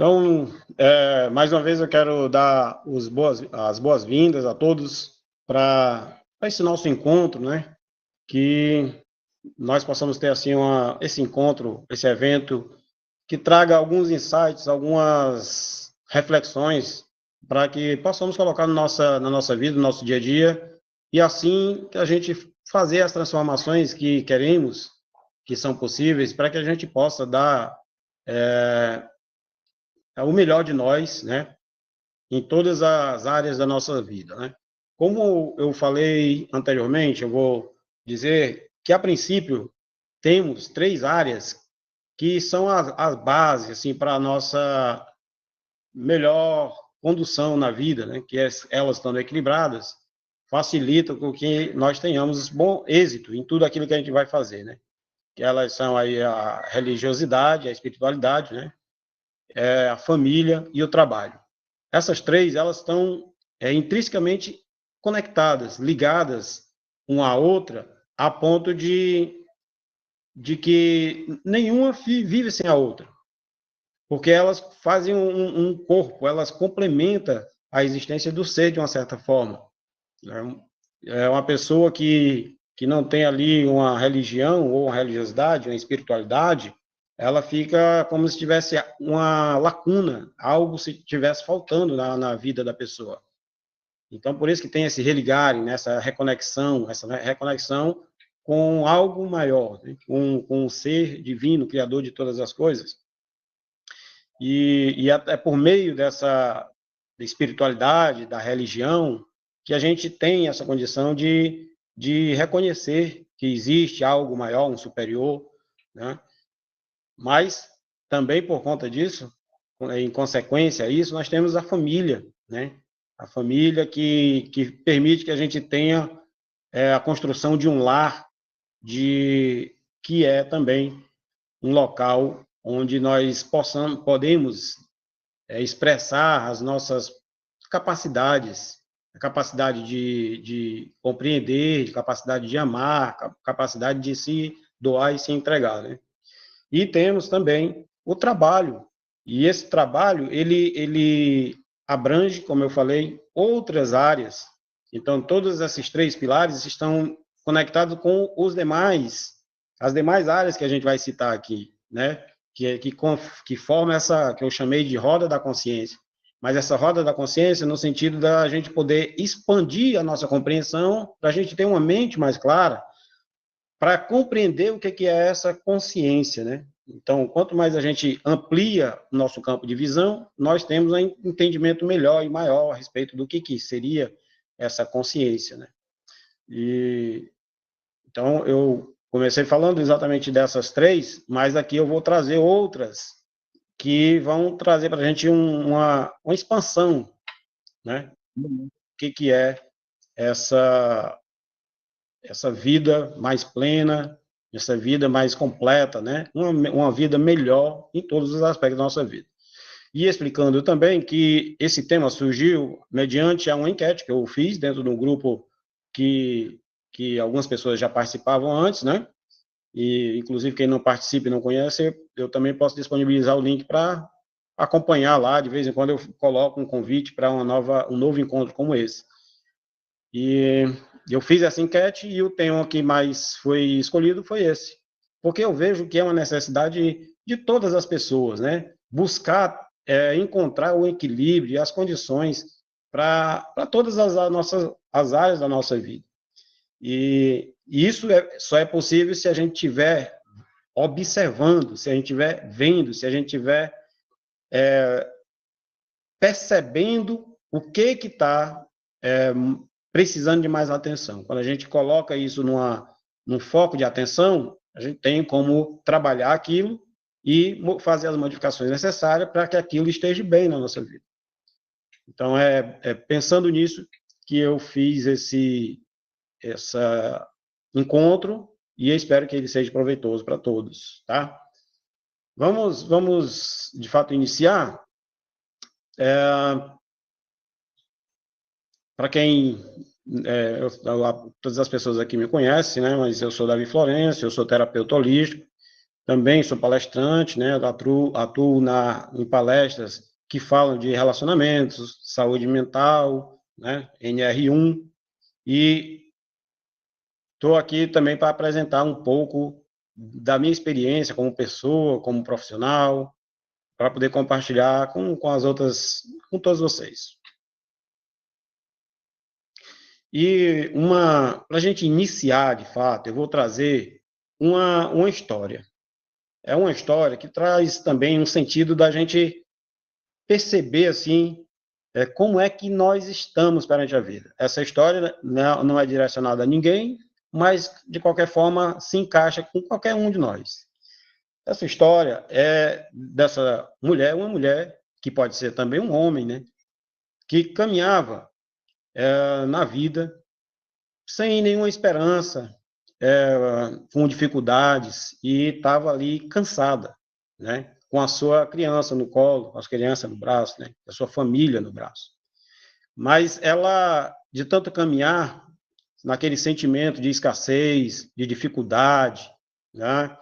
Então, mais uma vez eu quero dar as boas-vindas a todos para esse nosso encontro, né? Que nós possamos ter assim esse encontro, esse evento, que traga alguns insights, algumas reflexões para que possamos colocar na nossa vida, no nosso dia a dia, e assim que a gente fazer as transformações que queremos, que são possíveis, para que a gente possa dar o melhor de nós, né? Em todas as áreas da nossa vida, né? Como eu falei anteriormente, eu vou dizer que, a princípio, temos três áreas que são as bases assim, para a nossa melhor condução na vida, né? Que elas estando equilibradas, facilitam com que nós tenhamos bom êxito em tudo aquilo que a gente vai fazer, né? Que elas são aí a religiosidade, a espiritualidade, né? A família e o trabalho. Essas três, elas estão intrinsecamente conectadas, ligadas uma à outra, a ponto de que nenhuma vive sem a outra, porque elas fazem um corpo, elas complementam a existência do ser de uma certa forma. É uma pessoa que não tem ali uma religião ou uma religiosidade, uma espiritualidade, ela fica como se tivesse uma lacuna, algo se tivesse faltando na vida da pessoa. Então, por isso que tem esse religarem, né, essa reconexão com algo maior, né, com o ser divino, criador de todas as coisas. E é por meio dessa espiritualidade, da religião, que a gente tem essa condição de reconhecer que existe algo maior, um superior, né? Mas também por conta disso, em consequência a isso, nós temos a família, né? A família que permite que a gente tenha a construção de um lar, que é também um local onde nós podemos expressar as nossas capacidades, a capacidade de compreender, de capacidade de amar, capacidade de se doar e se entregar, né? E temos também o trabalho. E esse trabalho, ele abrange, como eu falei, outras áreas. Então, todos esses três pilares estão conectados com as demais áreas que a gente vai citar aqui, né? Que forma essa, que eu chamei de roda da consciência. Mas essa roda da consciência no sentido da gente poder expandir a nossa compreensão, para a gente ter uma mente mais clara, para compreender o que é essa consciência, né? Então, quanto mais a gente amplia o nosso campo de visão, nós temos um entendimento melhor e maior a respeito do que seria essa consciência, né? E, então, eu comecei falando exatamente dessas três, mas aqui eu vou trazer outras que vão trazer para a gente uma expansão, né? O que é essa vida mais plena, essa vida mais completa, né? Uma vida melhor em todos os aspectos da nossa vida. E explicando também que esse tema surgiu mediante uma enquete que eu fiz dentro de um grupo que algumas pessoas já participavam antes, né? E, inclusive, quem não participa e não conhece, eu também posso disponibilizar o link para acompanhar lá. De vez em quando eu coloco um convite para um novo encontro como esse. E eu fiz essa enquete e o tema que mais foi escolhido foi esse. Porque eu vejo que é uma necessidade de todas as pessoas, né? Buscar encontrar o equilíbrio e as condições para todas as áreas da nossa vida. E isso só é possível se a gente estiver observando, se a gente estiver vendo, se a gente estiver percebendo o que está precisando de mais atenção. Quando a gente coloca isso num foco de atenção, a gente tem como trabalhar aquilo e fazer as modificações necessárias para que aquilo esteja bem na nossa vida. Então, pensando nisso que eu fiz esse encontro e eu espero que ele seja proveitoso para todos, tá? Vamos de fato, iniciar. Para quem todas as pessoas aqui me conhecem, né? Mas eu sou Davi Florencio, eu sou terapeuta holístico Também sou palestrante, né? Atuo em palestras que falam de relacionamentos, saúde mental, né? NR1, e estou aqui também para apresentar um pouco da minha experiência como pessoa, como profissional, para poder compartilhar com as outras, com todos vocês. E para a gente iniciar, de fato, eu vou trazer uma história. É uma história que traz também um sentido da gente perceber, assim, como é que nós estamos perante a vida. Essa história não é direcionada a ninguém, mas, de qualquer forma, se encaixa com qualquer um de nós. Essa história é dessa mulher, uma mulher, que pode ser também um homem, né? Que caminhava na vida sem nenhuma esperança, com dificuldades, e estava ali cansada, né? Com a sua criança no colo, com as crianças no braço, né? A sua família no braço. Mas ela, de tanto caminhar, naquele sentimento de escassez, de dificuldade, né?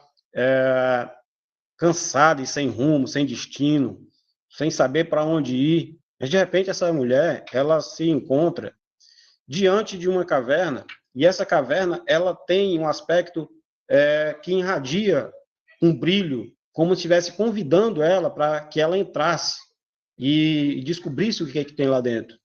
Cansada e sem rumo, sem destino, sem saber para onde ir. Mas, de repente, essa mulher, ela se encontra diante de uma caverna, e essa caverna, ela tem um aspecto que irradia um brilho, como se estivesse convidando ela para que ela entrasse e descobrisse o que é que tem lá dentro.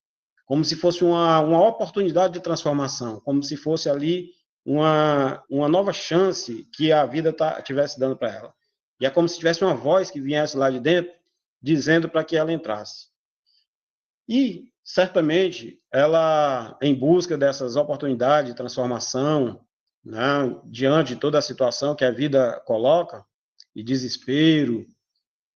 Como se fosse uma oportunidade de transformação, como se fosse ali uma nova chance que a vida estivesse dando para ela. E é como se tivesse uma voz que viesse lá de dentro, dizendo para que ela entrasse. E, certamente, ela, em busca dessas oportunidades de transformação, né, diante de toda a situação que a vida coloca, e desespero,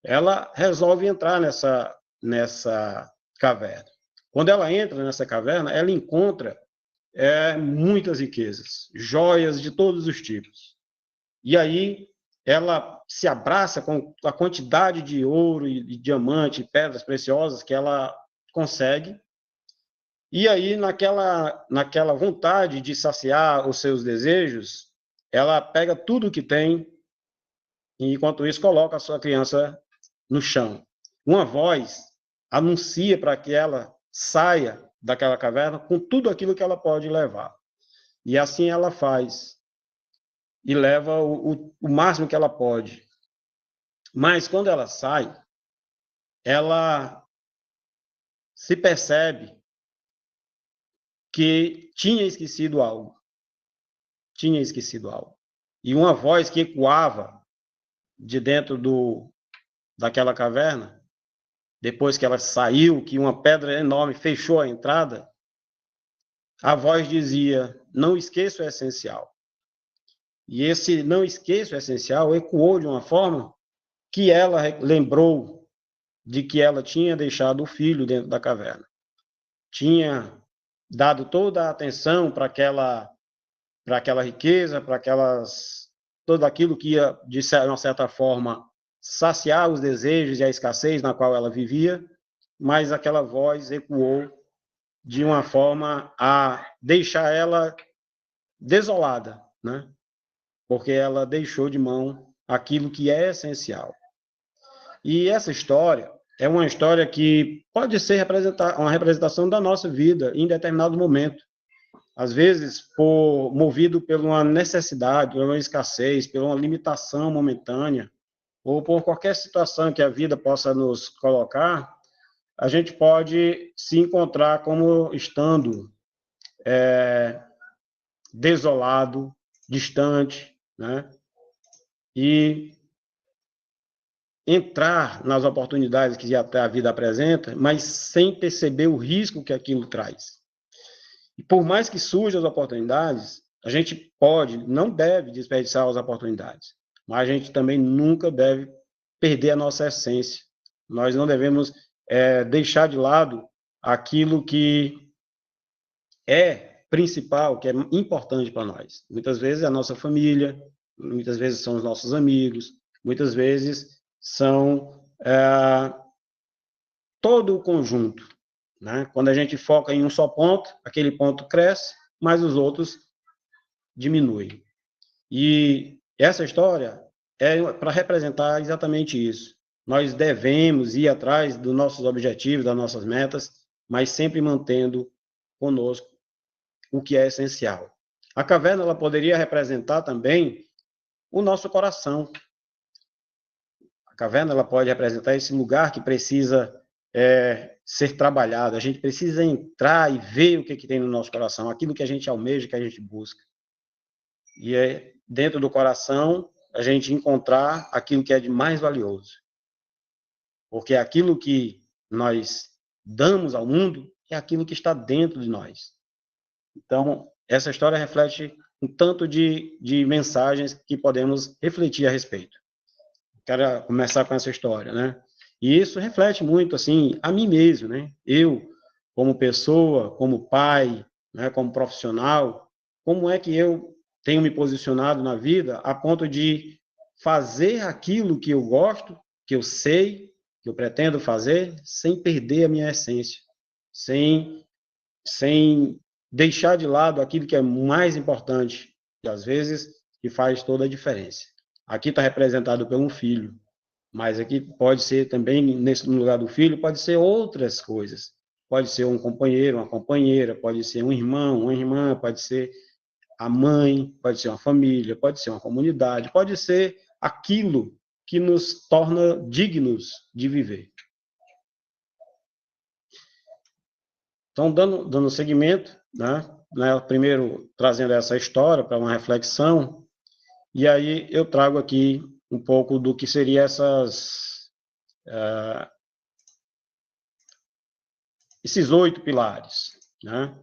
ela resolve entrar nessa caverna. Quando ela entra nessa caverna, ela encontra muitas riquezas, joias de todos os tipos. E aí ela se abraça com a quantidade de ouro e diamante, e pedras preciosas que ela consegue. E aí, naquela vontade de saciar os seus desejos, ela pega tudo que tem e, enquanto isso, coloca a sua criança no chão. Uma voz anuncia para que ela saia daquela caverna com tudo aquilo que ela pode levar. E assim ela faz. E leva o máximo que ela pode. Mas, quando ela sai, ela se percebe que tinha esquecido algo. Tinha esquecido algo. E uma voz que ecoava de dentro daquela caverna, depois que ela saiu, que uma pedra enorme fechou a entrada, a voz dizia: não esqueça o essencial. E esse não esqueça o essencial ecoou de uma forma que ela lembrou de que ela tinha deixado o filho dentro da caverna. Tinha dado toda a atenção para aquela riqueza, para tudo aquilo que ia, de uma certa forma, saciar os desejos e a escassez na qual ela vivia, mas aquela voz ecoou de uma forma a deixar ela desolada, né? Porque ela deixou de mão aquilo que é essencial. E essa história é uma história que pode ser uma representação da nossa vida em determinado momento. Às vezes, movido por uma necessidade, por uma escassez, por uma limitação momentânea, ou por qualquer situação que a vida possa nos colocar, a gente pode se encontrar como estando desolado, distante, né? E entrar nas oportunidades que a vida apresenta, mas sem perceber o risco que aquilo traz. E por mais que surjam as oportunidades, a gente não deve desperdiçar as oportunidades, mas a gente também nunca deve perder a nossa essência. Nós não devemos deixar de lado aquilo que é principal, que é importante para nós. Muitas vezes é a nossa família, muitas vezes são os nossos amigos, muitas vezes são todo o conjunto, né? Quando a gente foca em um só ponto, aquele ponto cresce, mas os outros diminuem. E essa história é para representar exatamente isso. Nós devemos ir atrás dos nossos objetivos, das nossas metas, mas sempre mantendo conosco o que é essencial. A caverna ela poderia representar também o nosso coração. A caverna ela pode representar esse lugar que precisa ser trabalhado. A gente precisa entrar e ver o que tem no nosso coração, aquilo que a gente almeja, que a gente busca. E é dentro do coração a gente encontrar aquilo que é de mais valioso. Porque aquilo que nós damos ao mundo é aquilo que está dentro de nós. Então, essa história reflete um tanto de mensagens que podemos refletir a respeito. Quero começar com essa história, né? E isso reflete muito, assim, a mim mesmo, né? Eu, como pessoa, como pai, né, como profissional, como é que eu tenho me posicionado na vida a ponto de fazer aquilo que eu gosto, que eu sei, que eu pretendo fazer, sem perder a minha essência, sem deixar de lado aquilo que é mais importante, e às vezes que faz toda a diferença. Aqui está representado por um filho, mas aqui pode ser também, no lugar do filho, pode ser outras coisas. Pode ser um companheiro, uma companheira, pode ser um irmão, uma irmã, pode ser a mãe, pode ser uma família, pode ser uma comunidade, pode ser aquilo que nos torna dignos de viver. Então, dando seguimento, né, primeiro trazendo essa história para uma reflexão, e aí eu trago aqui um pouco do que seria esses 8 pilares, né?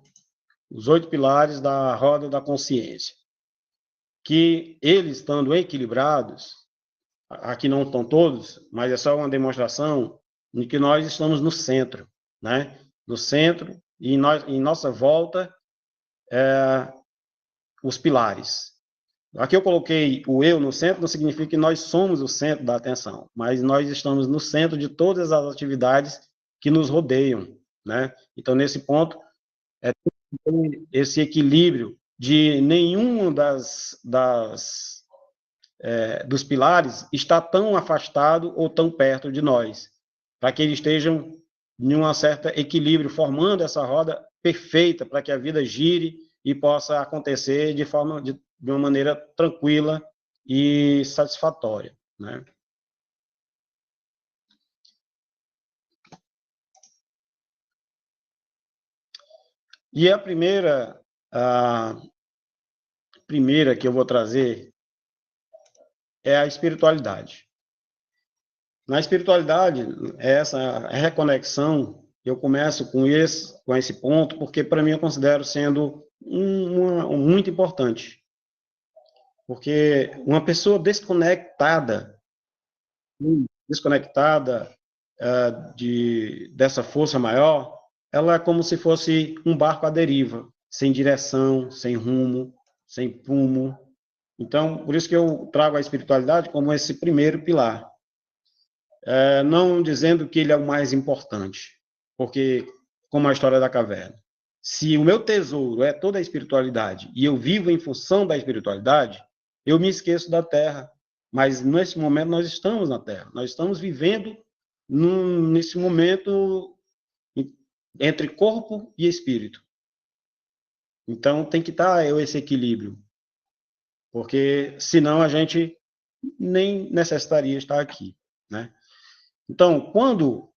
Os 8 pilares da roda da consciência, que eles estando equilibrados, aqui não estão todos, mas é só uma demonstração de que nós estamos no centro, né? No centro, e em nossa volta, os pilares. Aqui eu coloquei o eu no centro, não significa que nós somos o centro da atenção, mas nós estamos no centro de todas as atividades que nos rodeiam, né? Então, nesse ponto, esse equilíbrio de nenhum dos pilares está tão afastado ou tão perto de nós, para que eles estejam em um certo equilíbrio, formando essa roda perfeita para que a vida gire e possa acontecer de uma maneira tranquila e satisfatória, né? E a primeira que eu vou trazer é a espiritualidade. Na espiritualidade, essa reconexão, eu começo com esse ponto, porque para mim eu considero sendo muito importante. Porque uma pessoa desconectada dessa força maior, ela é como se fosse um barco à deriva, sem direção, sem rumo, sem prumo. Então, por isso que eu trago a espiritualidade como esse primeiro pilar. Não dizendo que ele é o mais importante, porque, como a história da caverna, se o meu tesouro é toda a espiritualidade e eu vivo em função da espiritualidade, eu me esqueço da terra. Mas nesse momento nós estamos na terra, nós estamos vivendo nesse momento entre corpo e espírito. Então tem que estar esse equilíbrio, porque senão a gente nem necessitaria estar aqui, né? Então, quando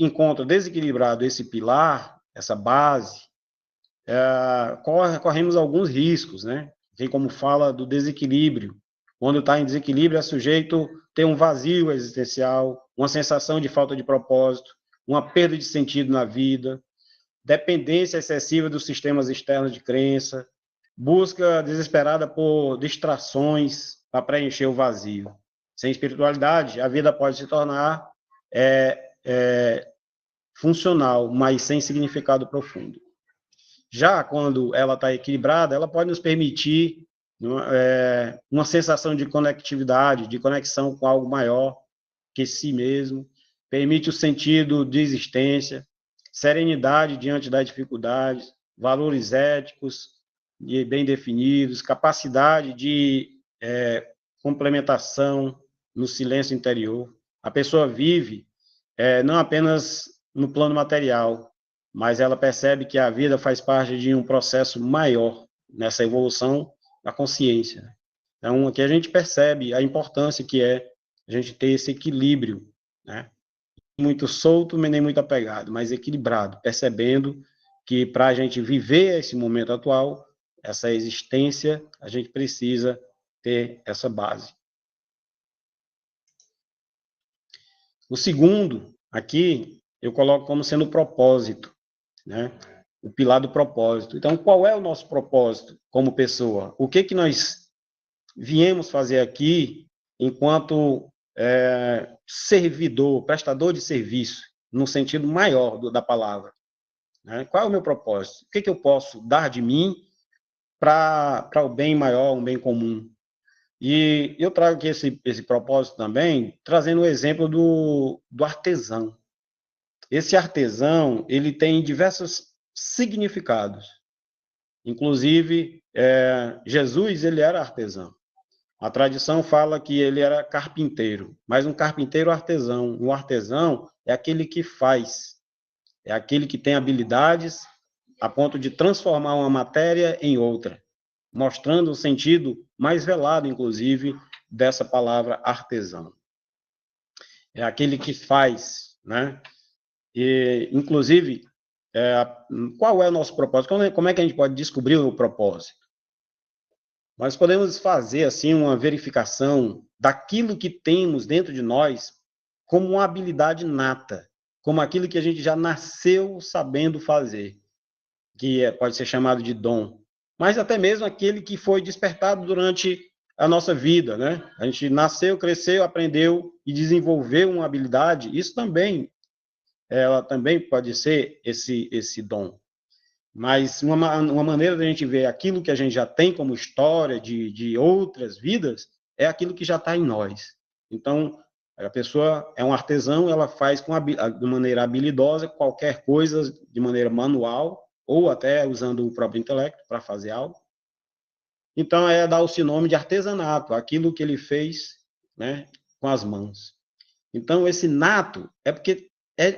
encontra desequilibrado esse pilar, essa base, corremos alguns riscos, né? Tem como fala do desequilíbrio. Quando está em desequilíbrio, é sujeito a ter um vazio existencial, uma sensação de falta de propósito, uma perda de sentido na vida, dependência excessiva dos sistemas externos de crença, busca desesperada por distrações para preencher o vazio. Sem espiritualidade, a vida pode se tornar funcional, mas sem significado profundo. Já quando ela está equilibrada, ela pode nos permitir uma sensação de conectividade, de conexão com algo maior que si mesmo, permite o sentido de existência, serenidade diante das dificuldades, valores éticos bem definidos, capacidade de complementação, no silêncio interior. A pessoa vive não apenas no plano material, mas ela percebe que a vida faz parte de um processo maior nessa evolução da consciência. Então, aqui a gente percebe a importância que é a gente ter esse equilíbrio, né? Muito solto, mas nem muito apegado, mas equilibrado, percebendo que para a gente viver esse momento atual, essa existência, a gente precisa ter essa base. O segundo, aqui, eu coloco como sendo o propósito, né? O pilar do propósito. Então, qual é o nosso propósito como pessoa? O que nós viemos fazer aqui enquanto servidor, prestador de serviço, no sentido maior da palavra, né? Qual é o meu propósito? O que eu posso dar de mim para o bem maior, um bem comum? E eu trago aqui esse propósito também, trazendo o exemplo do artesão. Esse artesão, ele tem diversos significados. Inclusive, Jesus, ele era artesão. A tradição fala que ele era carpinteiro, mas um carpinteiro artesão. Um artesão é aquele que faz, é aquele que tem habilidades a ponto de transformar uma matéria em outra, mostrando o sentido mais velado, inclusive, dessa palavra artesão. É aquele que faz, né? E, inclusive, qual é o nosso propósito? Como é que a gente pode descobrir o propósito? Nós podemos fazer, assim, uma verificação daquilo que temos dentro de nós como uma habilidade nata, como aquilo que a gente já nasceu sabendo fazer, que pode ser chamado de dom, mas até mesmo aquele que foi despertado durante a nossa vida, né? A gente nasceu, cresceu, aprendeu e desenvolveu uma habilidade, isso também, ela também pode ser esse dom. Mas uma maneira da gente ver aquilo que a gente já tem como história de outras vidas é aquilo que já está em nós. Então, a pessoa é um artesão, ela faz de maneira habilidosa qualquer coisa de maneira manual ou até usando o próprio intelecto para fazer algo. Então, dá-se o nome de artesanato, aquilo que ele fez, né, com as mãos. Então, esse nato é porque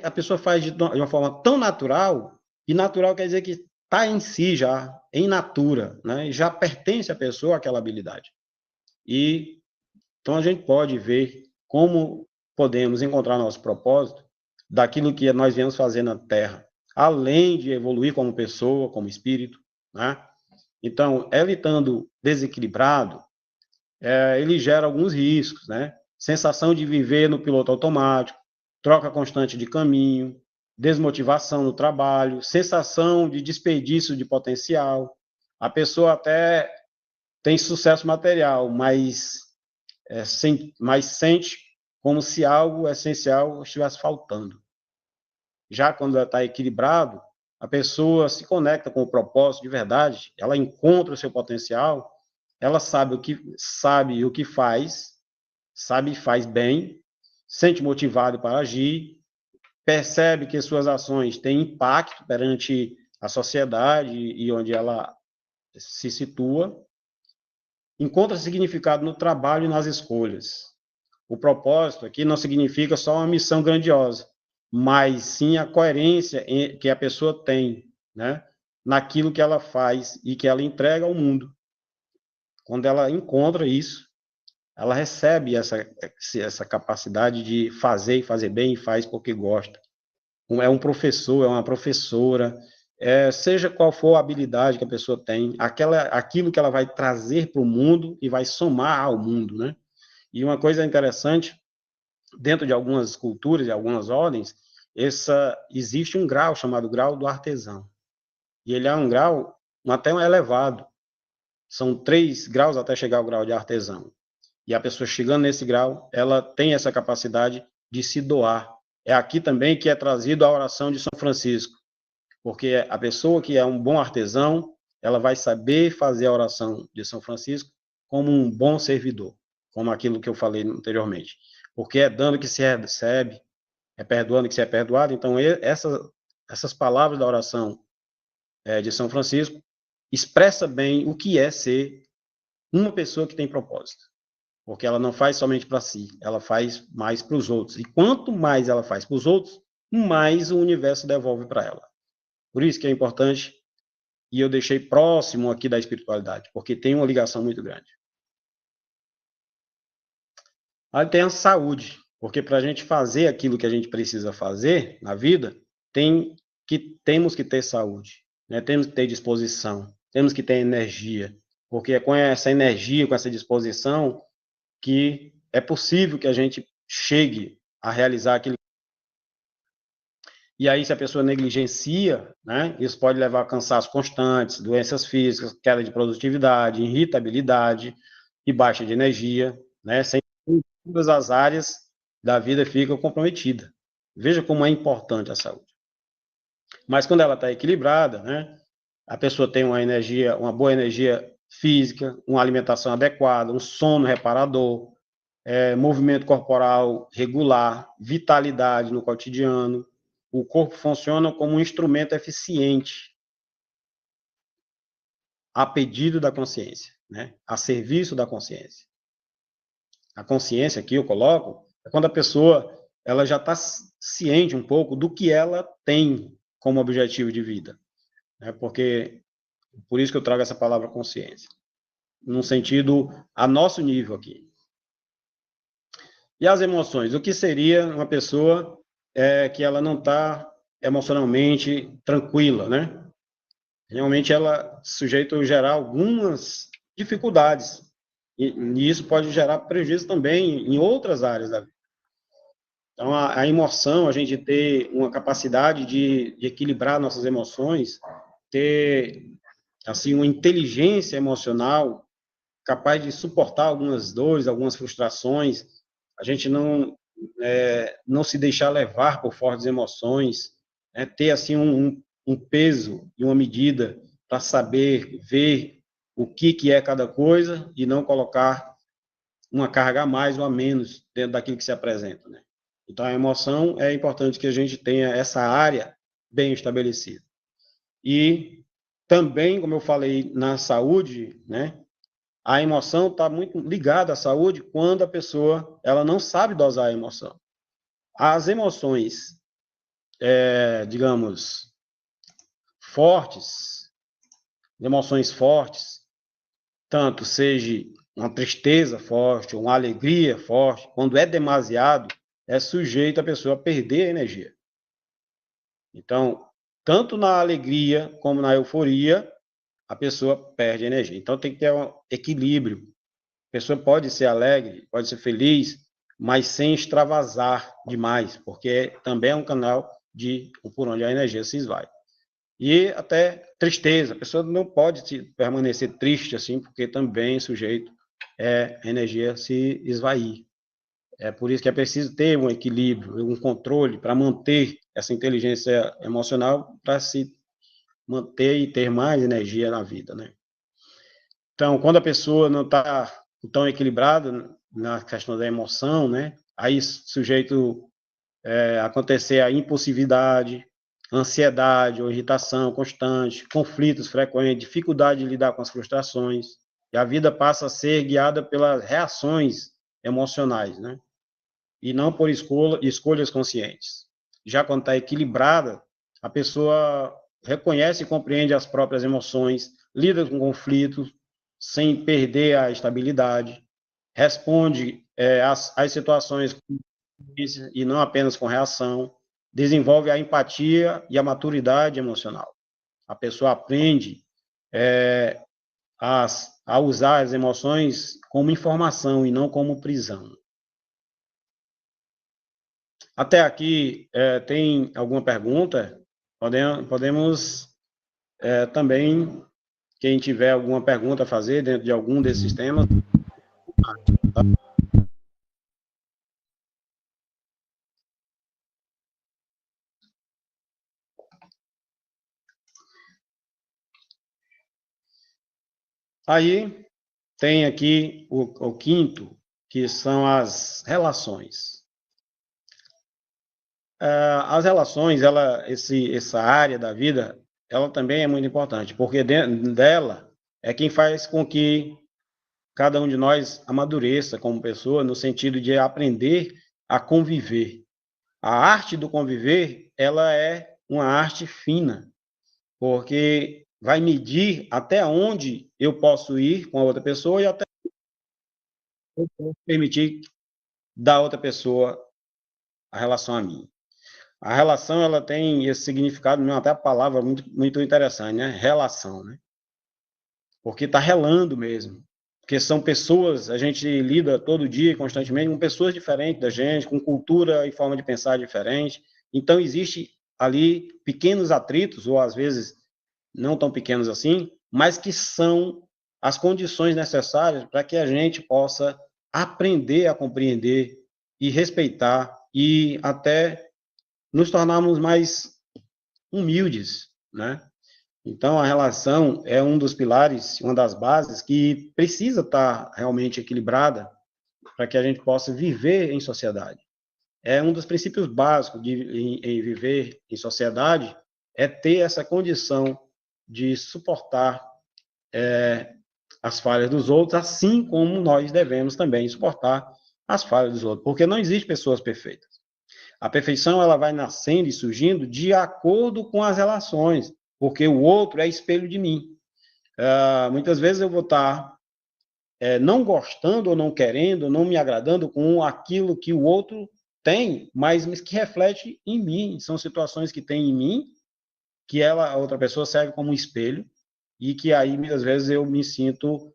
a pessoa faz de uma forma tão natural, e natural quer dizer que está em si já, em natura, né? E já pertence à pessoa aquela habilidade. E então a gente pode ver como podemos encontrar nosso propósito daquilo que nós viemos fazer na Terra, além de evoluir como pessoa, como espírito, né? Então, ele estando desequilibrado, ele gera alguns riscos, né? Sensação de viver no piloto automático, troca constante de caminho, desmotivação no trabalho, sensação de desperdício de potencial. A pessoa até tem sucesso material, mas sente como se algo essencial estivesse faltando. Já quando ela está equilibrado, a pessoa se conecta com o propósito de verdade, ela encontra o seu potencial, ela sabe o que faz, sabe e faz bem, sente motivado para agir, percebe que suas ações têm impacto perante a sociedade e onde ela se situa, encontra significado no trabalho e nas escolhas. O propósito aqui não significa só uma missão grandiosa, mas sim a coerência que a pessoa tem, né, naquilo que ela faz e que ela entrega ao mundo. Quando ela encontra isso, ela recebe essa capacidade de fazer e fazer bem e faz porque gosta. É um professor, é uma professora, seja qual for a habilidade que a pessoa tem, aquilo que ela vai trazer para o mundo e vai somar ao mundo, né? E uma coisa interessante, dentro de algumas culturas e algumas ordens, existe um grau chamado grau do artesão. E ele é um grau até elevado. São 3 graus até chegar ao grau de artesão. E a pessoa chegando nesse grau, ela tem essa capacidade de se doar. É aqui também que é trazido a oração de São Francisco, porque a pessoa que é um bom artesão, ela vai saber fazer a oração de São Francisco como um bom servidor, como aquilo que eu falei anteriormente. Porque é dando que se recebe, é perdoando que se é perdoado. Então, essas palavras da oração de São Francisco expressa bem o que é ser uma pessoa que tem propósito. porque ela não faz somente para si, ela faz mais para os outros. E quanto mais ela faz para os outros, mais o universo devolve para ela. Por isso que é importante, e eu deixei próximo aqui da espiritualidade, porque tem uma ligação muito grande. Aí tem a saúde, porque para a gente fazer aquilo que a gente precisa fazer na vida, temos que ter saúde, né? Temos que ter disposição, temos que ter energia, porque é com essa energia, com essa disposição, que é possível que a gente chegue a realizar aquilo. E aí, se a pessoa negligencia, né, isso pode levar a cansaço constantes, doenças físicas, queda de produtividade, irritabilidade e baixa de energia, né, sem todas as áreas da vida ficam comprometidas. Veja como é importante a saúde. Mas quando ela está equilibrada, né, a pessoa tem uma energia, uma boa energia física, uma alimentação adequada, um sono reparador, movimento corporal regular, vitalidade no cotidiano. O corpo funciona como um instrumento eficiente a pedido da consciência, né? A serviço da consciência. A consciência que eu coloco é quando a pessoa ela já está ciente um pouco do que ela tem como objetivo de vida, né? Porque por isso que eu trago essa palavra consciência, num sentido a nosso nível aqui. E as emoções? O que seria uma pessoa que ela não está emocionalmente tranquila, né? Realmente ela sujeita a gerar algumas dificuldades. E isso pode gerar prejuízo também em outras áreas da vida. Então, a emoção, a gente ter uma capacidade de equilibrar nossas emoções, ter, assim, uma inteligência emocional capaz de suportar algumas dores, algumas frustrações, a gente não se deixar levar por fortes emoções, né? Ter assim um peso e uma medida para saber ver o que é cada coisa e não colocar uma carga a mais ou a menos dentro daquilo que se apresenta, né? Então a emoção é importante que a gente tenha essa área bem estabelecida. E também, como eu falei na saúde, né? A emoção está muito ligada à saúde quando a pessoa ela não sabe dosar a emoção. As emoções, digamos, fortes, emoções fortes, tanto seja uma tristeza forte, uma alegria forte, quando é demasiado, é sujeito a pessoa a perder a energia. Então, tanto na alegria como na euforia, a pessoa perde energia. Então, tem que ter um equilíbrio. A pessoa pode ser alegre, pode ser feliz, mas sem extravasar demais, porque também é um canal por onde a energia se esvai. E até tristeza, a pessoa não pode permanecer triste assim, porque também é sujeito a energia se esvair. É por isso que é preciso ter um equilíbrio, um controle para manter essa inteligência emocional, para se manter e ter mais energia na vida, né? Então, quando a pessoa não está tão equilibrada na questão da emoção, né? Aí sujeito a acontecer a impulsividade, ansiedade ou irritação constante, conflitos frequentes, dificuldade de lidar com as frustrações, e a vida passa a ser guiada pelas reações emocionais, né? E não por escolhas conscientes. Já quando está equilibrada, a pessoa reconhece e compreende as próprias emoções, lida com conflitos sem perder a estabilidade, responde às situações e não apenas com reação, desenvolve a empatia e a maturidade emocional. A pessoa aprende a usar as emoções como informação e não como prisão. Até aqui, tem alguma pergunta? Podemos também, quem tiver alguma pergunta a fazer dentro de algum desses temas. Aí tem aqui o quinto, que são as relações. As relações, essa área da vida, ela também é muito importante, porque dentro dela é quem faz com que cada um de nós amadureça como pessoa, no sentido de aprender a conviver. A arte do conviver, ela é uma arte fina, porque vai medir até onde eu posso ir com a outra pessoa e até eu posso permitir da outra pessoa a relação a mim. A relação, ela tem esse significado, até a palavra muito interessante, né? Relação, né? Porque está relando mesmo. Porque são pessoas, a gente lida todo dia, constantemente, com pessoas diferentes da gente, com cultura e forma de pensar diferente. Então, existe ali pequenos atritos, ou às vezes não tão pequenos assim, mas que são as condições necessárias para que a gente possa aprender a compreender e respeitar e até nos tornarmos mais humildes, né? Então, a relação é um dos pilares, uma das bases que precisa estar realmente equilibrada para que a gente possa viver em sociedade. É um dos princípios básicos em viver em sociedade, é ter essa condição de suportar as falhas dos outros, assim como nós devemos também suportar as falhas dos outros, porque não existe pessoas perfeitas. A perfeição, ela vai nascendo e surgindo de acordo com as relações, porque o outro é espelho de mim. Muitas vezes eu vou estar não gostando ou não querendo, não me agradando com aquilo que o outro tem, mas que reflete em mim. São situações que tem em mim, que a outra pessoa serve como um espelho, e que aí, muitas vezes, eu me sinto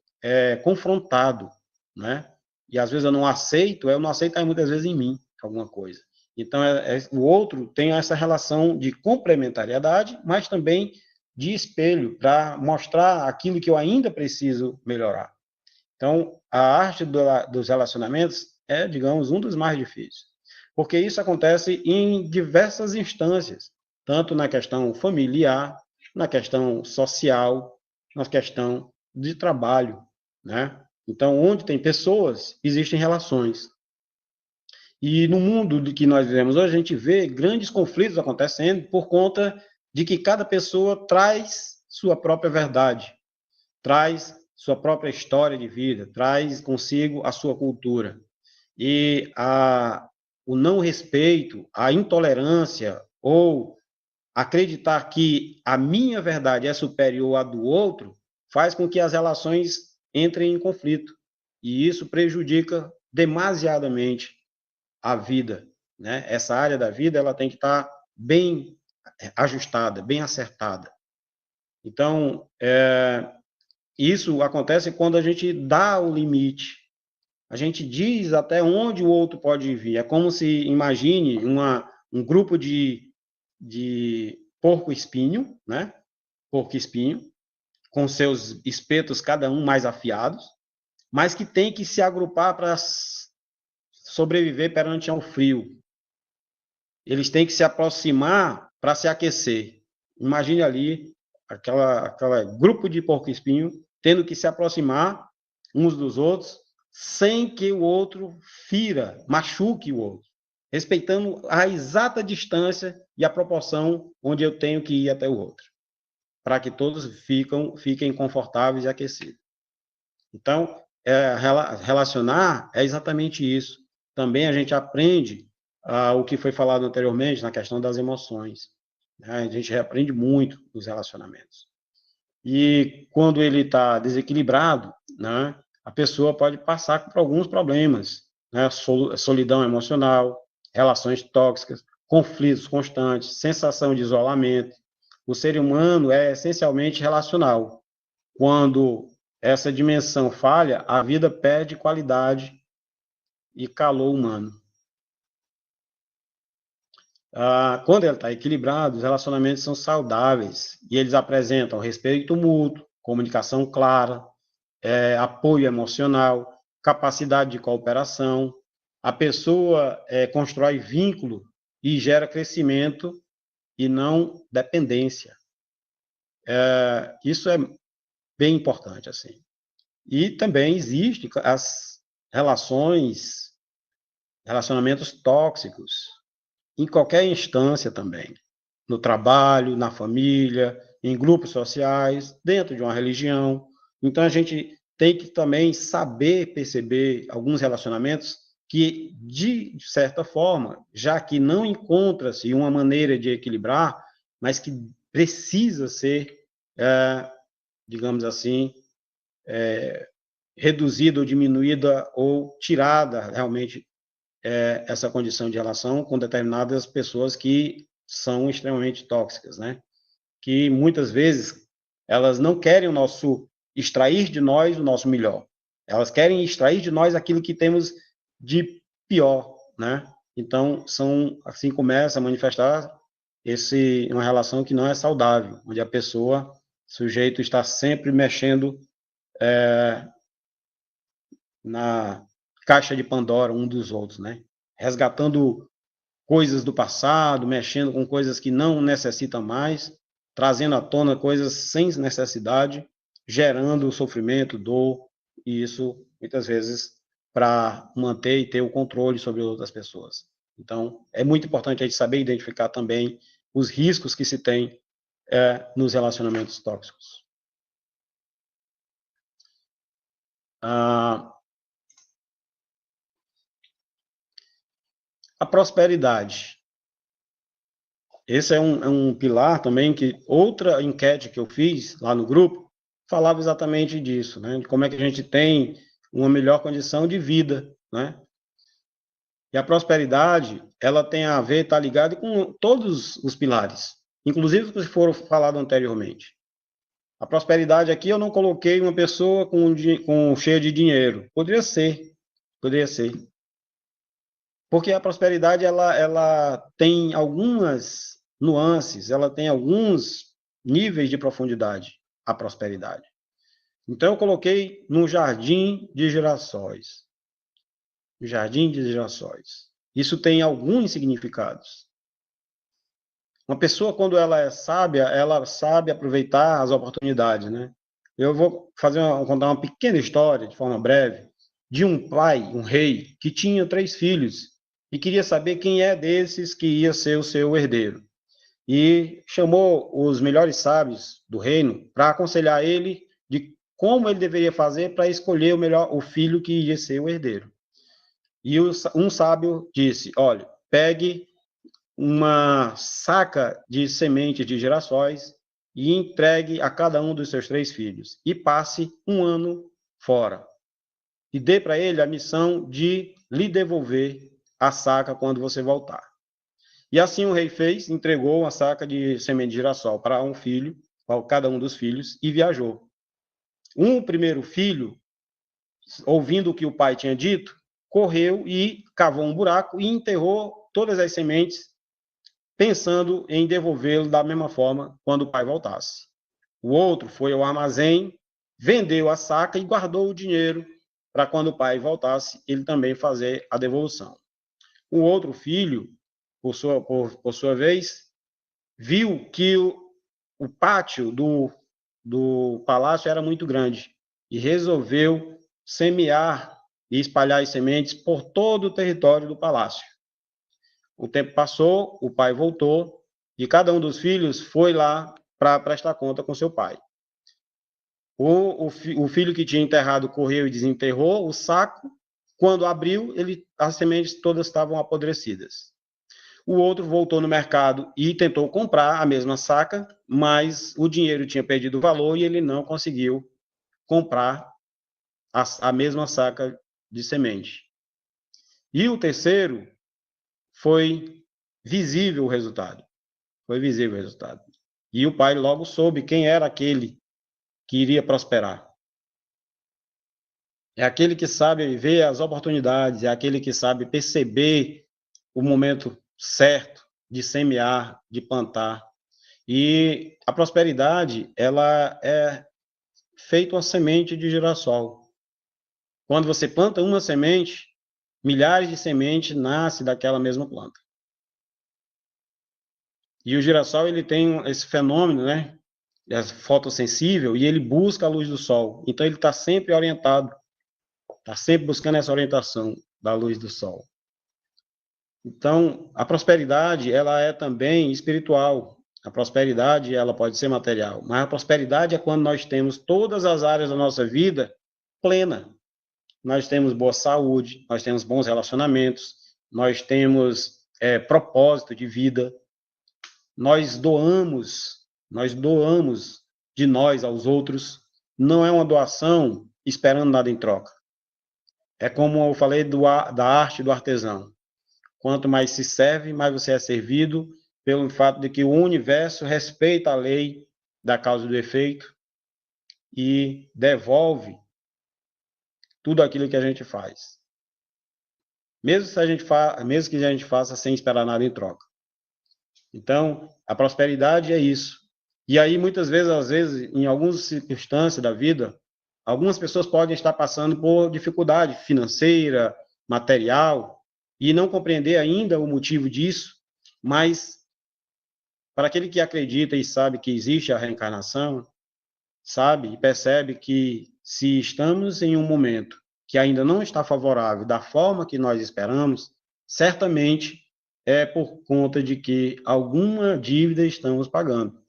confrontado, né? E às vezes eu não aceito aí muitas vezes em mim alguma coisa. Então, o outro tem essa relação de complementariedade, mas também de espelho, para mostrar aquilo que eu ainda preciso melhorar. Então, a arte dos relacionamentos é, digamos, um dos mais difíceis, porque isso acontece em diversas instâncias, tanto na questão familiar, na questão social, na questão de trabalho, né? Então, onde tem pessoas, existem relações. E no mundo de que nós vivemos hoje, a gente vê grandes conflitos acontecendo por conta de que cada pessoa traz sua própria verdade, traz sua própria história de vida, traz consigo a sua cultura. E o não respeito, a intolerância ou acreditar que a minha verdade é superior à do outro, faz com que as relações entrem em conflito. E isso prejudica demasiadamente a vida, né? Essa área da vida, ela tem que estar bem ajustada, bem acertada. Então, isso acontece quando a gente dá o limite, a gente diz até onde o outro pode vir. É como se, imagine, um grupo de porco-espinho, né? Porco-espinho, com seus espetos, cada um mais afiados, mas que tem que se agrupar para sobreviver perante ao frio. Eles têm que se aproximar para se aquecer. Imagine ali aquela grupo de porco-espinho tendo que se aproximar uns dos outros sem que o outro fira, machuque o outro, respeitando a exata distância e a proporção onde eu tenho que ir até o outro, para que todos fiquem confortáveis e aquecidos. Então, relacionar é exatamente isso. Também a gente aprende o que foi falado anteriormente na questão das emoções, né? A gente aprende muito nos relacionamentos. E quando ele está desequilibrado, né, a pessoa pode passar por alguns problemas, né? Solidão emocional, relações tóxicas, conflitos constantes, sensação de isolamento. O ser humano é essencialmente relacional. Quando essa dimensão falha, a vida perde qualidade e calor humano. Quando ela está equilibrada, os relacionamentos são saudáveis e eles apresentam respeito mútuo, comunicação clara, apoio emocional, capacidade de cooperação. A pessoa constrói vínculo e gera crescimento e não dependência. Isso é bem importante, assim. E também existem as relacionamentos tóxicos, em qualquer instância também, no trabalho, na família, em grupos sociais, dentro de uma religião. Então, a gente tem que também saber perceber alguns relacionamentos que, de certa forma, já que não encontra-se uma maneira de equilibrar, mas que precisa ser, digamos assim, reduzida ou diminuída ou tirada realmente essa condição de relação com determinadas pessoas que são extremamente tóxicas, né? Que muitas vezes elas não querem extrair de nós o nosso melhor. Elas querem extrair de nós aquilo que temos de pior, né? Então, assim começa a manifestar uma relação que não é saudável, onde a pessoa, o sujeito está sempre mexendo na caixa de Pandora um dos outros, né? Resgatando coisas do passado, mexendo com coisas que não necessitam mais, trazendo à tona coisas sem necessidade, gerando sofrimento, dor, e isso, muitas vezes, para manter e ter o controle sobre outras pessoas. Então, é muito importante a gente saber identificar também os riscos que se tem nos relacionamentos tóxicos. A prosperidade. Esse é um pilar também que outra enquete que eu fiz lá no grupo falava exatamente disso, né? De como é que a gente tem uma melhor condição de vida, né? E a prosperidade, ela tem a ver, está ligada com todos os pilares, inclusive os que foram falados anteriormente. A prosperidade aqui eu não coloquei uma pessoa cheia de dinheiro. Poderia ser. Porque a prosperidade ela tem algumas nuances, ela tem alguns níveis de profundidade, a prosperidade. Então, eu coloquei no jardim de girassóis. Jardim de girassóis. Isso tem alguns significados. Uma pessoa, quando ela é sábia, ela sabe aproveitar as oportunidades, né? Eu vou contar uma pequena história, de forma breve, de um pai, um rei, que tinha 3 filhos e queria saber quem é desses que ia ser o seu herdeiro. E chamou os melhores sábios do reino para aconselhar ele de como ele deveria fazer para escolher o filho que ia ser o herdeiro. E um sábio disse: olha, pegue uma saca de sementes de girassóis e entregue a cada um dos seus 3 filhos e passe um ano fora. E dê para ele a missão de lhe devolver a saca quando você voltar. E assim o rei fez, entregou uma saca de semente de girassol para um filho, para cada um dos filhos, e viajou. O primeiro filho, ouvindo o que o pai tinha dito, correu e cavou um buraco e enterrou todas as sementes, pensando em devolvê-lo da mesma forma quando o pai voltasse. O outro foi ao armazém, vendeu a saca e guardou o dinheiro para quando o pai voltasse, ele também fazer a devolução. O outro filho, por sua vez, viu que o pátio do palácio era muito grande e resolveu semear e espalhar as sementes por todo o território do palácio. O tempo passou, o pai voltou e cada um dos filhos foi lá para prestar conta com seu pai. O filho que tinha enterrado correu e desenterrou o saco. Quando abriu, as sementes todas estavam apodrecidas. O outro voltou no mercado e tentou comprar a mesma saca, mas o dinheiro tinha perdido o valor e ele não conseguiu comprar a mesma saca de semente. E o terceiro, foi visível o resultado. E o pai logo soube quem era aquele que iria prosperar. É aquele que sabe ver as oportunidades, é aquele que sabe perceber o momento certo de semear, de plantar. E a prosperidade, ela é feita uma semente de girassol. Quando você planta uma semente, milhares de sementes nascem daquela mesma planta. E o girassol, ele tem esse fenômeno, né? É fotossensível, e ele busca a luz do sol. Então, ele está sempre orientado, está sempre buscando essa orientação da luz do sol. Então, a prosperidade, ela é também espiritual. A prosperidade, ela pode ser material, mas a prosperidade é quando nós temos todas as áreas da nossa vida plena. Nós temos boa saúde, nós temos bons relacionamentos, nós temos propósito de vida, nós doamos de nós aos outros, não é uma doação esperando nada em troca. É como eu falei da arte do artesão. Quanto mais se serve, mais você é servido, pelo fato de que o universo respeita a lei da causa e do efeito e devolve tudo aquilo que a gente faz. Mesmo que a gente faça sem esperar nada em troca. Então, a prosperidade é isso. E aí, muitas vezes, às vezes, em algumas circunstâncias da vida, algumas pessoas podem estar passando por dificuldade financeira, material, e não compreender ainda o motivo disso, mas para aquele que acredita e sabe que existe a reencarnação, sabe e percebe que se estamos em um momento que ainda não está favorável da forma que nós esperamos, certamente é por conta de que alguma dívida estamos pagando,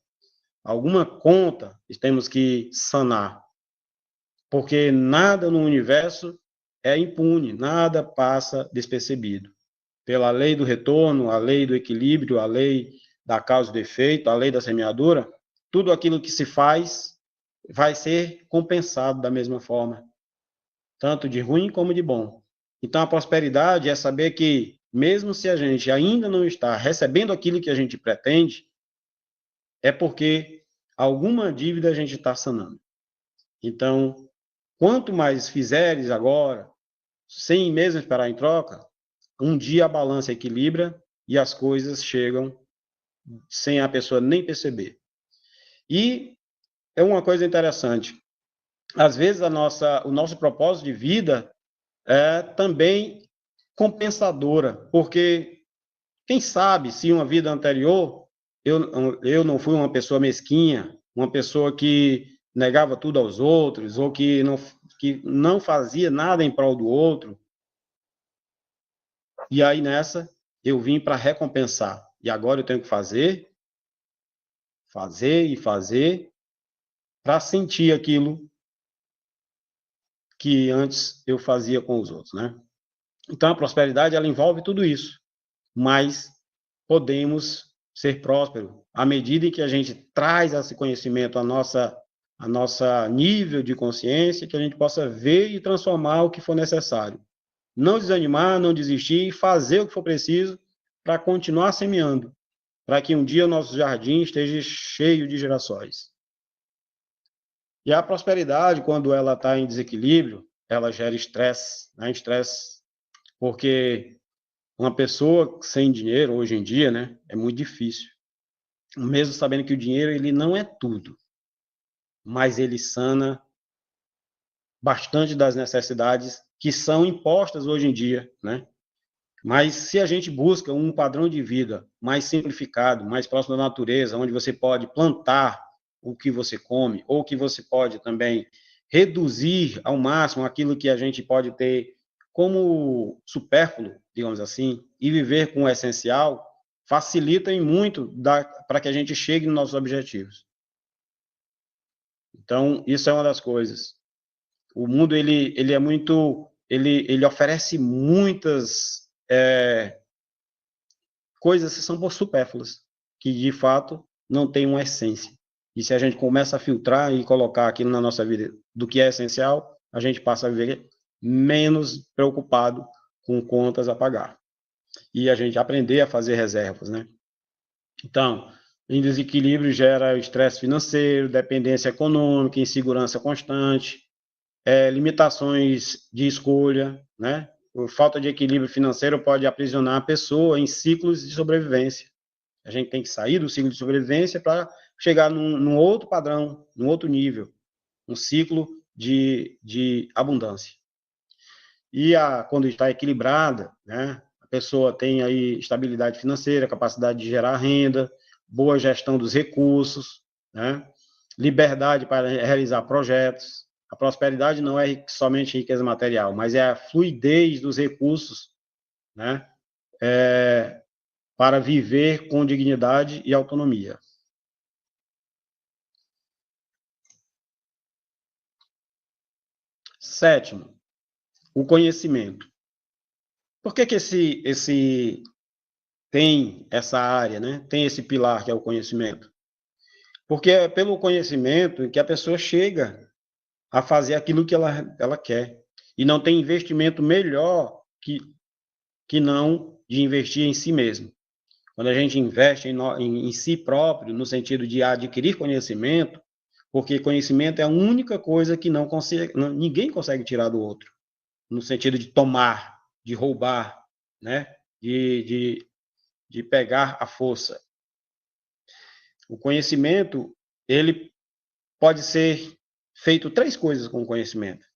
alguma conta temos que sanar, porque nada no universo é impune, nada passa despercebido. Pela lei do retorno, a lei do equilíbrio, a lei da causa e do efeito, a lei da semeadura, tudo aquilo que se faz vai ser compensado da mesma forma, tanto de ruim como de bom. Então, a prosperidade é saber que, mesmo se a gente ainda não está recebendo aquilo que a gente pretende, é porque alguma dívida a gente está sanando. Então, quanto mais fizeres agora, sem mesmo esperar em troca, um dia a balança equilibra e as coisas chegam sem a pessoa nem perceber. E é uma coisa interessante. Às vezes o nosso propósito de vida é também compensadora, porque quem sabe se uma vida anterior eu não fui uma pessoa mesquinha, uma pessoa que negava tudo aos outros, ou que não fazia nada em prol do outro. E aí nessa eu vim para recompensar. E agora eu tenho que fazer e fazer para sentir aquilo que antes eu fazia com os outros, né? Então, a prosperidade, ela envolve tudo isso, mas podemos ser prósperos à medida em que a gente traz esse conhecimento a nossa nível de consciência, que a gente possa ver e transformar o que for necessário. Não desanimar, não desistir, fazer o que for preciso para continuar semeando, para que um dia o nosso jardim esteja cheio de girassóis. E a prosperidade, quando ela está em desequilíbrio, ela gera estresse, né? Estresse, porque uma pessoa sem dinheiro, hoje em dia, né, é muito difícil. Mesmo sabendo que o dinheiro ele não é tudo, mas ele sana bastante das necessidades que são impostas hoje em dia, né? Mas se a gente busca um padrão de vida mais simplificado, mais próximo da natureza, onde você pode plantar o que você come, ou que você pode também reduzir ao máximo aquilo que a gente pode ter como supérfluo, digamos assim, e viver com o essencial, facilita em muito para que a gente chegue nos nossos objetivos. Então, isso é uma das coisas. O mundo ele é muito, ele oferece muitas coisas que são supérfluas, que de fato não têm uma essência. E se a gente começa a filtrar e colocar aquilo na nossa vida do que é essencial, a gente passa a viver menos preocupado com contas a pagar. E a gente aprender a fazer reservas, né? Então, em desequilíbrio gera estresse financeiro, dependência econômica, insegurança constante, limitações de escolha, né? Falta de equilíbrio financeiro pode aprisionar a pessoa em ciclos de sobrevivência. A gente tem que sair do ciclo de sobrevivência para chegar num outro padrão, num outro nível, um ciclo de abundância. E quando está equilibrada, né, a pessoa tem aí estabilidade financeira, capacidade de gerar renda, boa gestão dos recursos, né, liberdade para realizar projetos. A prosperidade não é somente riqueza material, mas é a fluidez dos recursos, né, para viver com dignidade e autonomia. Sétimo, o conhecimento. Por que tem essa área, né? Tem esse pilar que é o conhecimento? Porque é pelo conhecimento que a pessoa chega a fazer aquilo que ela quer. E não tem investimento melhor que não de investir em si mesmo. Quando a gente investe em si próprio, no sentido de adquirir conhecimento, porque conhecimento é a única coisa que ninguém consegue tirar do outro, no sentido de tomar, de roubar, né? de pegar a força. O conhecimento, ele pode ser feito 3 coisas com o conhecimento: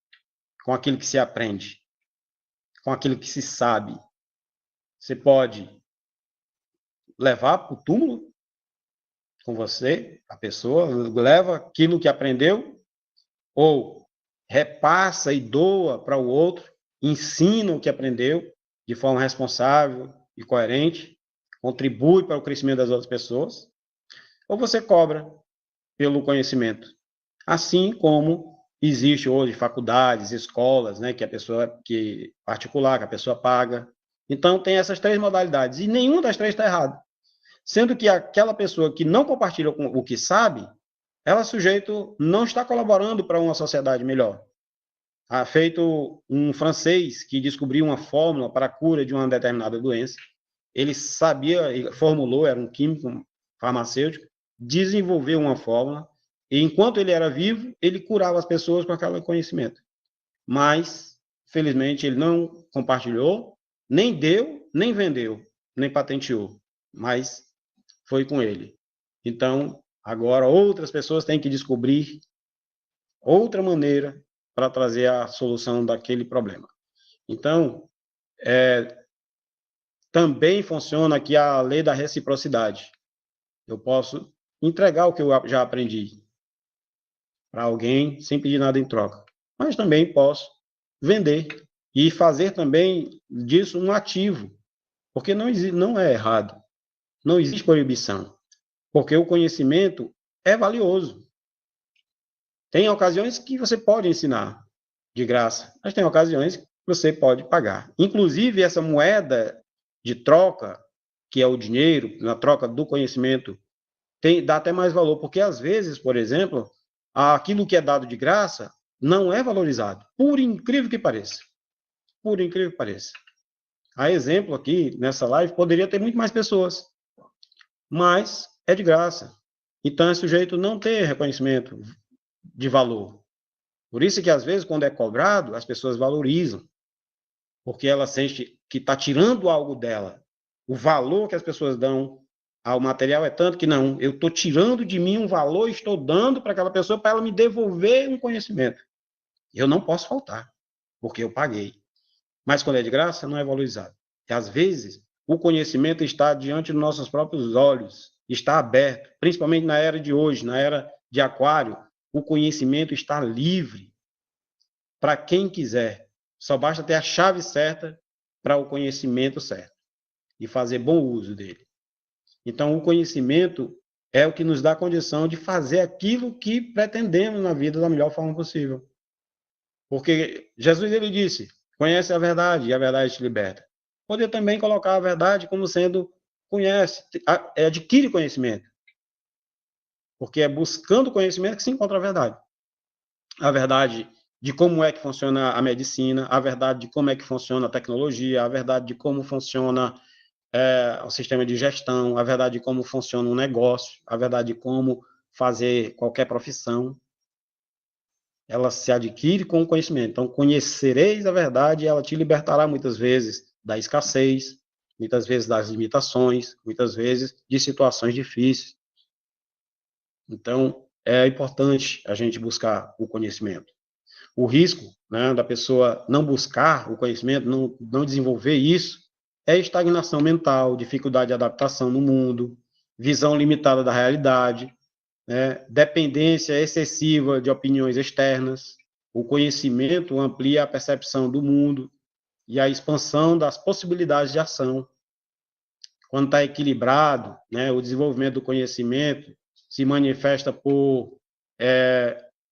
com aquilo que se aprende, com aquilo que se sabe. Você pode levar para o túmulo com você, a pessoa leva aquilo que aprendeu, ou repassa e doa para o outro, ensina o que aprendeu de forma responsável e coerente, contribui para o crescimento das outras pessoas, ou você cobra pelo conhecimento. Assim como existe hoje faculdades, escolas, né, que particular, que a pessoa paga. Então, tem essas 3 modalidades, e nenhuma das 3 está errada. Sendo que aquela pessoa que não compartilha o que sabe, ela, sujeito, não está colaborando para uma sociedade melhor. Há feito um francês que descobriu uma fórmula para a cura de uma determinada doença. Ele sabia, formulou, era um químico farmacêutico, desenvolveu uma fórmula, e enquanto ele era vivo, ele curava as pessoas com aquele conhecimento. Mas, felizmente, ele não compartilhou, nem deu, nem vendeu, nem patenteou, mas foi com ele. Então, agora outras pessoas têm que descobrir outra maneira para trazer a solução daquele problema. Então, também funciona aqui a lei da reciprocidade. Eu posso entregar o que eu já aprendi para alguém sem pedir nada em troca, mas também posso vender e fazer também disso um ativo, porque não é errado, não existe proibição, porque o conhecimento é valioso. Tem ocasiões que você pode ensinar de graça, mas tem ocasiões que você pode pagar. Inclusive, essa moeda de troca, que é o dinheiro, na troca do conhecimento, dá até mais valor, porque às vezes, por exemplo, aquilo que é dado de graça não é valorizado, por incrível que pareça. Por incrível que pareça. A exemplo aqui, nessa live, poderia ter muito mais pessoas, mas é de graça. Então, é sujeito não ter reconhecimento de valor. Por isso que, às vezes, quando é cobrado, as pessoas valorizam, porque ela sente que está tirando algo dela. O valor que as pessoas dão ao material é tanto que não, eu estou tirando de mim um valor e estou dando para aquela pessoa para ela me devolver um conhecimento. Eu não posso faltar, porque eu paguei. Mas quando é de graça, não é valorizado. E, às vezes, o conhecimento está diante dos nossos próprios olhos, está aberto, principalmente na era de hoje, na era de Aquário, o conhecimento está livre para quem quiser. Só basta ter a chave certa para o conhecimento certo e fazer bom uso dele. Então, o conhecimento é o que nos dá a condição de fazer aquilo que pretendemos na vida da melhor forma possível. Porque Jesus, ele disse, conhece a verdade e a verdade te liberta. Poder também colocar a verdade como sendo, adquire conhecimento. Porque é buscando conhecimento que se encontra a verdade. A verdade de como é que funciona a medicina, a verdade de como é que funciona a tecnologia, a verdade de como funciona o sistema de gestão, a verdade de como funciona um negócio, a verdade de como fazer qualquer profissão. Ela se adquire com o conhecimento. Então, conhecereis a verdade e ela te libertará muitas vezes da escassez, muitas vezes das limitações, muitas vezes de situações difíceis. Então, é importante a gente buscar o conhecimento. O risco, né, da pessoa não buscar o conhecimento, não desenvolver isso, é estagnação mental, dificuldade de adaptação no mundo, visão limitada da realidade, né, dependência excessiva de opiniões externas. O conhecimento amplia a percepção do mundo e a expansão das possibilidades de ação. Quando está equilibrado, né, o desenvolvimento do conhecimento se manifesta por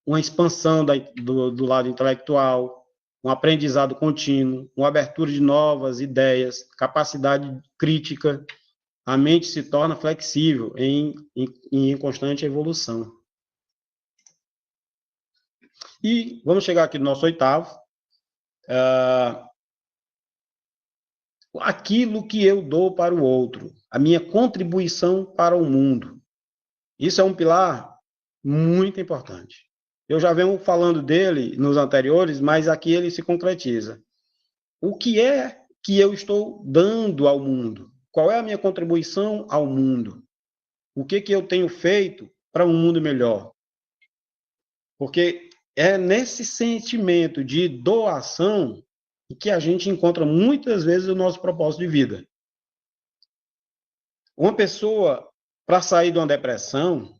uma expansão do lado intelectual, um aprendizado contínuo, uma abertura de novas ideias, capacidade crítica. A mente se torna flexível em constante evolução. E vamos chegar aqui no nosso oitavo. Aquilo que eu dou para o outro, a minha contribuição para o mundo. Isso é um pilar muito importante. Eu já venho falando dele nos anteriores, mas aqui ele se concretiza. O que é que eu estou dando ao mundo? Qual é a minha contribuição ao mundo? O que eu tenho feito para um mundo melhor? Porque é nesse sentimento de doação que a gente encontra muitas vezes o nosso propósito de vida. Uma pessoa, para sair de uma depressão,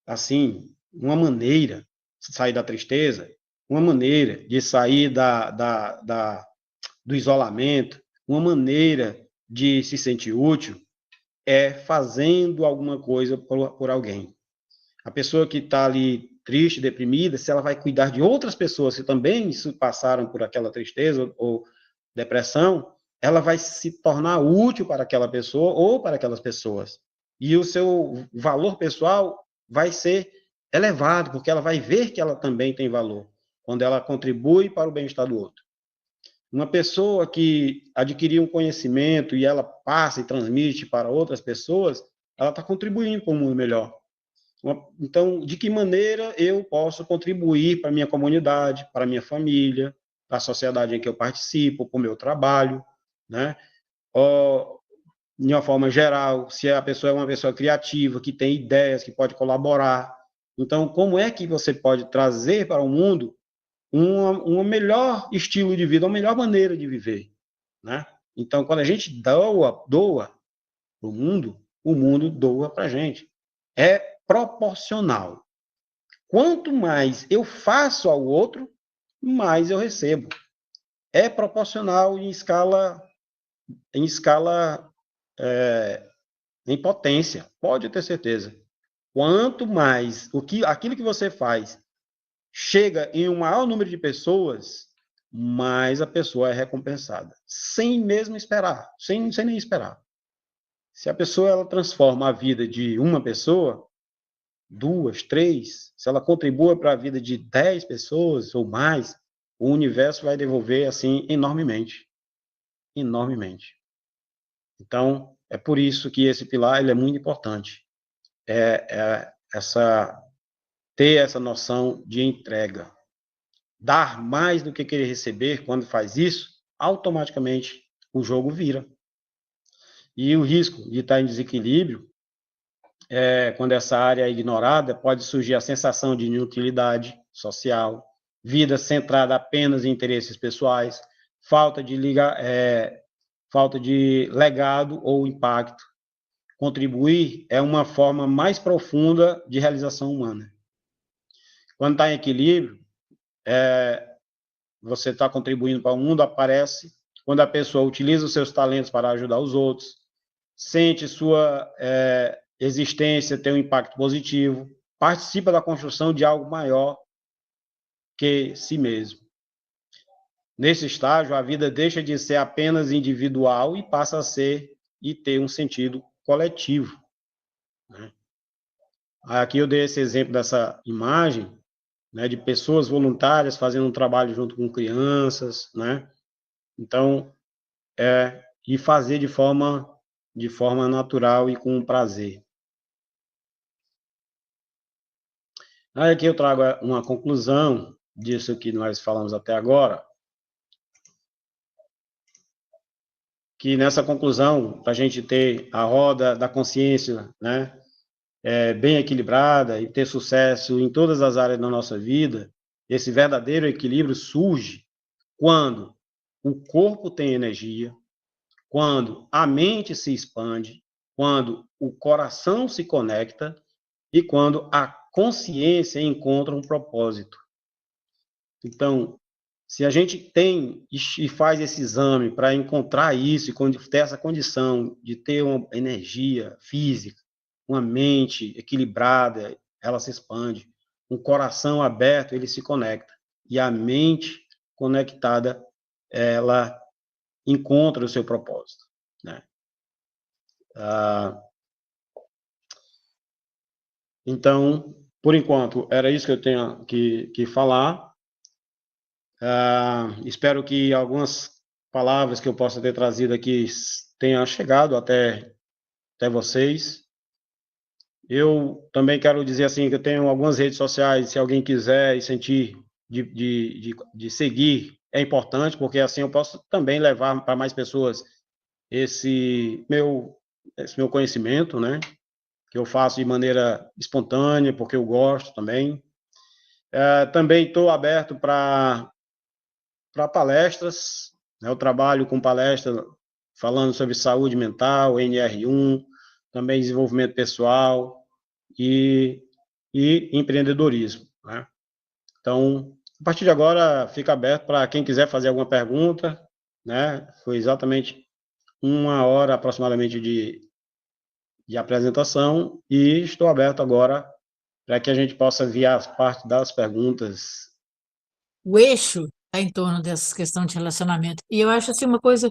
assim, uma maneira de sair da tristeza, uma maneira de sair do isolamento, uma maneira de se sentir útil, é fazendo alguma coisa por alguém. A pessoa que está ali triste, deprimida, se ela vai cuidar de outras pessoas que também passaram por aquela tristeza ou depressão, ela vai se tornar útil para aquela pessoa ou para aquelas pessoas. E o seu valor pessoal vai ser elevado, porque ela vai ver que ela também tem valor, quando ela contribui para o bem-estar do outro. Uma pessoa que adquiriu um conhecimento e ela passa e transmite para outras pessoas, ela está contribuindo para um mundo melhor. Então, de que maneira eu posso contribuir para a minha comunidade, para a minha família, para a sociedade em que eu participo, para o meu trabalho, né? Ou, de uma forma geral, se a pessoa é uma pessoa criativa, que tem ideias, que pode colaborar. Então, como é que você pode trazer para o mundo um melhor estilo de vida, uma melhor maneira de viver, né? Então, quando a gente doa para o mundo doa para a gente. É proporcional. Quanto mais eu faço ao outro, mais eu recebo. É proporcional em escala em potência, pode ter certeza. Quanto mais aquilo que você faz chega em um maior número de pessoas, mais a pessoa é recompensada, sem mesmo esperar, sem nem esperar. Se a pessoa ela transforma a vida de uma pessoa, 2, 3, se ela contribui para a vida de 10 pessoas ou mais, o universo vai devolver assim enormemente. Enormemente. Então, é por isso que esse pilar ele é muito importante. Ter essa noção de entrega. Dar mais do que querer receber, quando faz isso, automaticamente o jogo vira. E o risco de estar em desequilíbrio, quando essa área é ignorada, pode surgir a sensação de inutilidade social, vida centrada apenas em interesses pessoais, falta de legado ou impacto. Contribuir é uma forma mais profunda de realização humana. Quando está em equilíbrio, você está contribuindo para o mundo, aparece quando a pessoa utiliza os seus talentos para ajudar os outros, sente sua existência ter um impacto positivo, participa da construção de algo maior que si mesmo. Nesse estágio, a vida deixa de ser apenas individual e passa a ser e ter um sentido coletivo, né? Aqui eu dei esse exemplo dessa imagem, né, de pessoas voluntárias fazendo um trabalho junto com crianças, né? Então, e fazer de forma natural e com prazer. Aí aqui eu trago uma conclusão disso que nós falamos até agora, que nessa conclusão, para a gente ter a roda da consciência, né, bem equilibrada e ter sucesso em todas as áreas da nossa vida, esse verdadeiro equilíbrio surge quando o corpo tem energia, quando a mente se expande, quando o coração se conecta e quando a consciência encontra um propósito. Então, se a gente tem e faz esse exame para encontrar isso e ter essa condição de ter uma energia física, uma mente equilibrada, ela se expande, um coração aberto, ele se conecta. E a mente conectada, ela encontra o seu propósito, né? Então, por enquanto, era isso que eu tenho que falar. Espero que algumas palavras que eu possa ter trazido aqui tenham chegado até vocês. Eu também quero dizer assim que eu tenho algumas redes sociais, se alguém quiser e sentir de seguir, é importante, porque assim eu posso também levar para mais pessoas esse meu conhecimento, né? Que eu faço de maneira espontânea, porque eu gosto também. Também estou aberto para palestras, né? Eu trabalho com palestras falando sobre saúde mental, NR1, também desenvolvimento pessoal e empreendedorismo, né? Então, a partir de agora, fica aberto para quem quiser fazer alguma pergunta, né? Foi exatamente 1 hora aproximadamente de apresentação e estou aberto agora para que a gente possa enviar as partes das perguntas. O eixo está em torno dessas questões de relacionamento. E eu acho assim uma coisa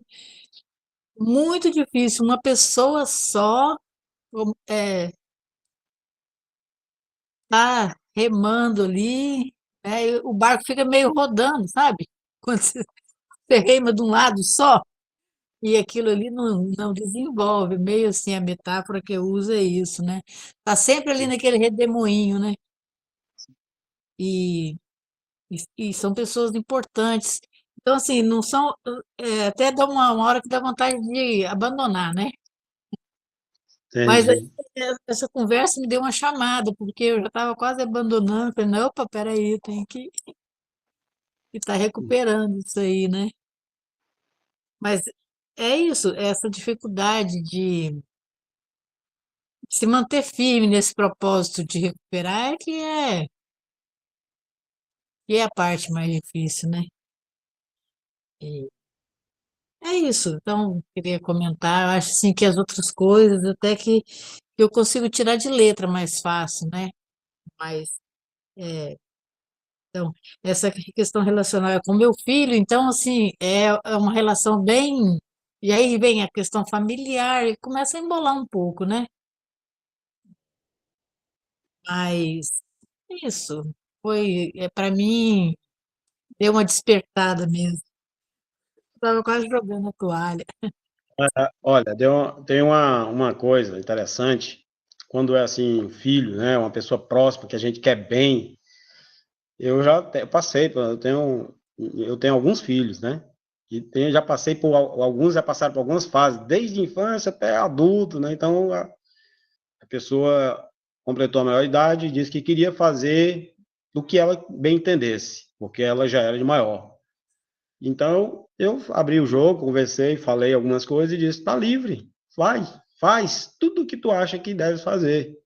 muito difícil, uma pessoa só tá remando ali, né, e o barco fica meio rodando, sabe? Quando você rema de um lado só, e aquilo ali não desenvolve, meio assim, a metáfora que eu uso é isso, né? Tá sempre ali naquele redemoinho, né? E, e são pessoas importantes. Então, assim, não são. Até dá uma hora que dá vontade de abandonar, né? Mas Entendi. essa conversa me deu uma chamada, porque eu já estava quase abandonando. Falei, não, opa, peraí, eu tenho que estar recuperando isso aí, né? Mas é isso, essa dificuldade de se manter firme nesse propósito de recuperar que é a parte mais difícil, né? E é isso. Então, queria comentar, eu acho assim que as outras coisas até que eu consigo tirar de letra mais fácil, né? Mas então, essa questão relacional com meu filho, então assim, é uma relação bem. E aí vem a questão familiar e começa a embolar um pouco, né? Mas isso foi, para mim, deu uma despertada mesmo. Estava quase jogando a toalha. Olha, tem uma coisa interessante, quando é assim, filho, né, uma pessoa próxima, que a gente quer bem. Eu já passei, eu tenho alguns filhos, né? E já passei por alguns, já passaram por algumas fases, desde infância até adulto, né? Então a pessoa completou a maioridade e disse que queria fazer do que ela bem entendesse, porque ela já era de maior. Então eu abri o jogo, conversei, falei algumas coisas e disse: tá livre, faz tudo o que tu acha que deve fazer,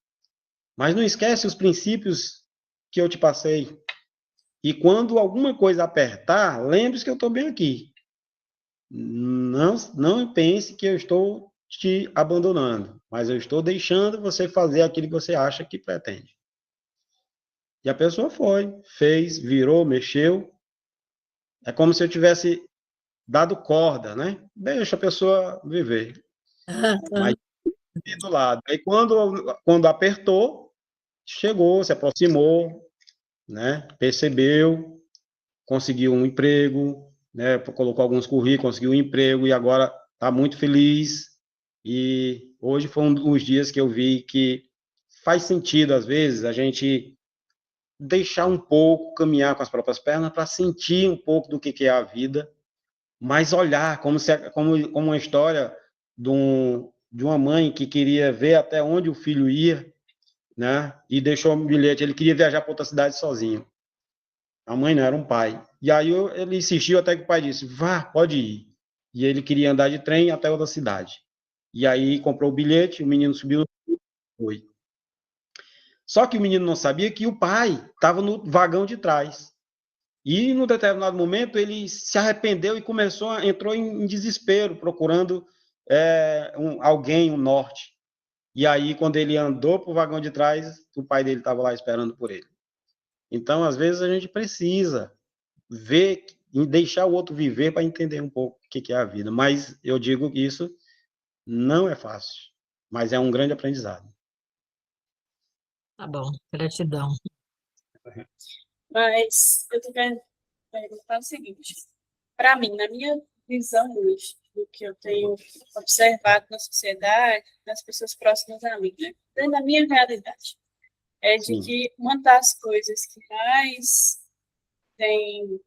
mas não esquece os princípios que eu te passei. E quando alguma coisa apertar, lembre-se que eu estou bem aqui. Não pense que eu estou te abandonando, mas eu estou deixando você fazer aquilo que você acha que pretende. E a pessoa foi, fez, virou, mexeu. É como se eu tivesse dado corda, né? Deixa a pessoa viver, mas do lado. Aí quando apertou, chegou, se aproximou, né? Percebeu, conseguiu um emprego, né? Colocou alguns currículos, conseguiu um emprego e agora está muito feliz. E hoje foi um dos dias que eu vi que faz sentido, às vezes, a gente deixar um pouco, caminhar com as próprias pernas para sentir um pouco do que é a vida, mas olhar como uma história de uma mãe que queria ver até onde o filho ia, né? E deixou um bilhete, ele queria viajar para outra cidade sozinho. A mãe não, era um pai. E aí ele insistiu até que o pai disse: vá, pode ir. E ele queria andar de trem até outra cidade. E aí comprou o bilhete, o menino subiu e foi. Só que o menino não sabia que o pai estava no vagão de trás. E, num determinado momento, ele se arrependeu e entrou em desespero, procurando alguém, um norte. E aí, quando ele andou para o vagão de trás, o pai dele estava lá esperando por ele. Então, às vezes, a gente precisa ver em deixar o outro viver para entender um pouco o que é a vida. Mas eu digo que isso não é fácil, mas é um grande aprendizado. Tá bom, gratidão. Mas eu tô querendo perguntar o seguinte: para mim, na minha visão hoje, do que eu tenho observado na sociedade, nas pessoas próximas a mim, né? Dentro da minha realidade, é de Sim. que uma das coisas que mais tem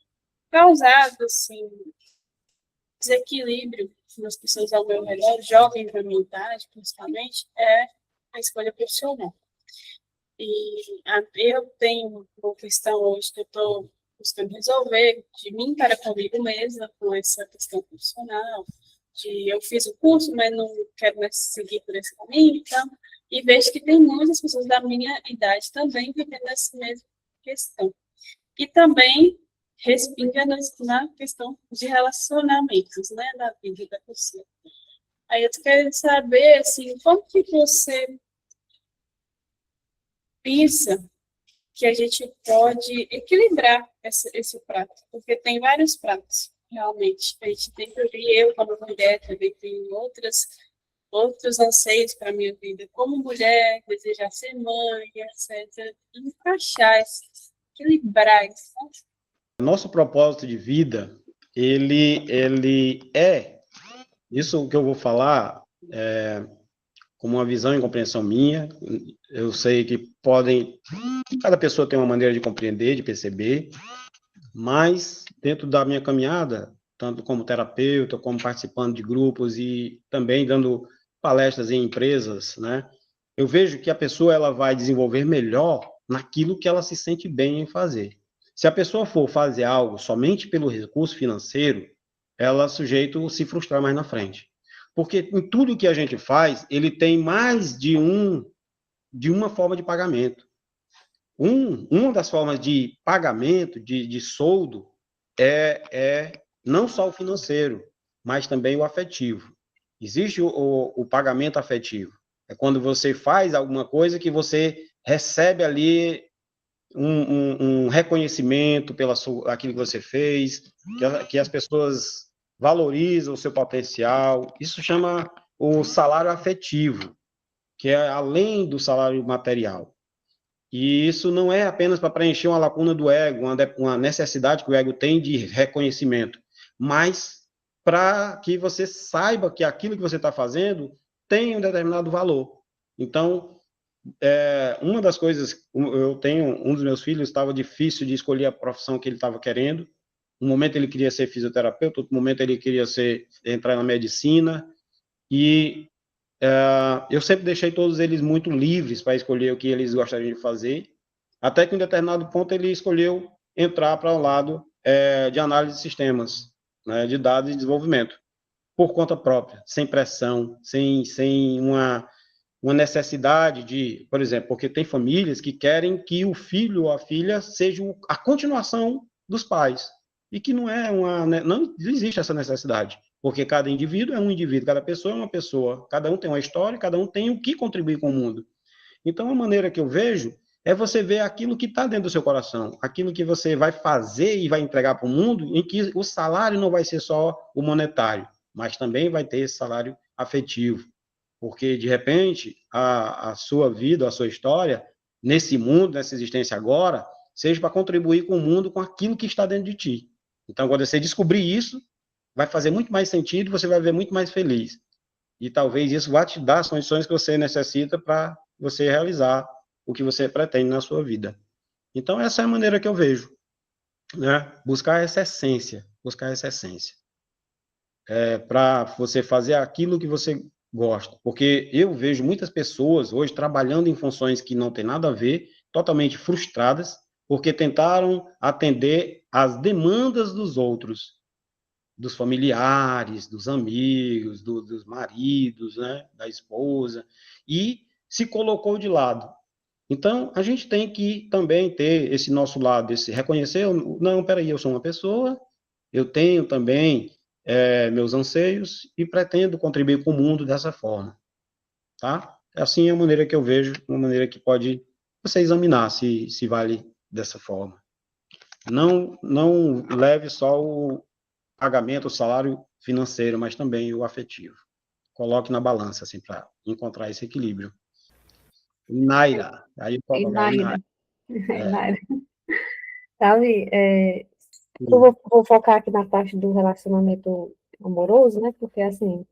causado assim, desequilíbrio nas pessoas ao meu redor, jovens da minha idade, principalmente, é a escolha profissional. E eu tenho uma questão hoje que eu estou buscando resolver, de mim para comigo mesma, com essa questão profissional, de eu fiz o curso, mas não quero mais seguir por esse caminho, então, e vejo que tem muitas pessoas da minha idade também vivendo essa mesma questão. E também respinga na questão de relacionamentos, né, da vida da pessoa. Aí eu tô querendo saber, assim, como que você pensa que a gente pode equilibrar esse prato, porque tem vários pratos, realmente. A gente tem que ouvir, eu como mulher também tenho outros anseios para a minha vida, como mulher, desejar ser mãe, etc. Encaixar, equilibrar isso. Nosso propósito de vida, ele é, isso que eu vou falar, como uma visão e compreensão minha. Eu sei que cada pessoa tem uma maneira de compreender, de perceber, mas dentro da minha caminhada, tanto como terapeuta, como participando de grupos e também dando palestras em empresas, né? Eu vejo que a pessoa ela vai desenvolver melhor naquilo que ela se sente bem em fazer. Se a pessoa for fazer algo somente pelo recurso financeiro, ela é sujeito a se frustrar mais na frente. Porque em tudo que a gente faz, ele tem mais de uma forma de pagamento. Uma das formas de pagamento, de soldo, é não só o financeiro, mas também o afetivo. Existe o pagamento afetivo. É quando você faz alguma coisa que você recebe ali um reconhecimento pela aquilo que você fez, que as pessoas valorizam o seu potencial. Isso chama o salário afetivo, que é além do salário material. E isso não é apenas para preencher uma lacuna do ego, uma necessidade que o ego tem de reconhecimento, mas para que você saiba que aquilo que você está fazendo tem um determinado valor. Então, uma das coisas, um dos meus filhos estava difícil de escolher a profissão que ele estava querendo. Um momento ele queria ser fisioterapeuta, outro momento ele queria entrar na medicina, e eu sempre deixei todos eles muito livres para escolher o que eles gostariam de fazer, até que em um determinado ponto ele escolheu entrar para o lado de análise de sistemas, né, de dados e desenvolvimento, por conta própria, sem pressão, sem uma necessidade de, por exemplo, porque tem famílias que querem que o filho ou a filha seja a continuação dos pais, e que não existe essa necessidade, porque cada indivíduo é um indivíduo, cada pessoa é uma pessoa, cada um tem uma história, cada um tem o que contribuir com o mundo. Então, a maneira que eu vejo é você ver aquilo que está dentro do seu coração, aquilo que você vai fazer e vai entregar para o mundo, em que o salário não vai ser só o monetário, mas também vai ter esse salário afetivo. Porque, de repente, a sua vida, a sua história, nesse mundo, nessa existência agora, seja para contribuir com o mundo, com aquilo que está dentro de ti. Então, quando você descobrir isso, vai fazer muito mais sentido, você vai ver muito mais feliz. E talvez isso vá te dar as condições que você necessita para você realizar o que você pretende na sua vida. Então, essa é a maneira que eu vejo, né? Buscar essa essência, para você fazer aquilo que você gosta. Porque eu vejo muitas pessoas hoje trabalhando em funções que não tem nada a ver, totalmente frustradas, porque tentaram atender às demandas dos outros, dos familiares, dos amigos, dos maridos, né, da esposa, e se colocou de lado. Então, a gente tem que também ter esse nosso lado, esse reconhecer, não, peraí, eu sou uma pessoa, eu tenho também meus anseios e pretendo contribuir com o mundo dessa forma, tá? Assim é a maneira que eu vejo, uma maneira que pode você examinar se vale dessa forma. não leve só o pagamento, o salário financeiro, mas também o afetivo. Coloque na balança, assim, para encontrar esse equilíbrio. Naira. Aí eu E coloco aí, Naira, É. Naira. Sabe, vou focar aqui na parte do relacionamento amoroso, né? Porque, assim,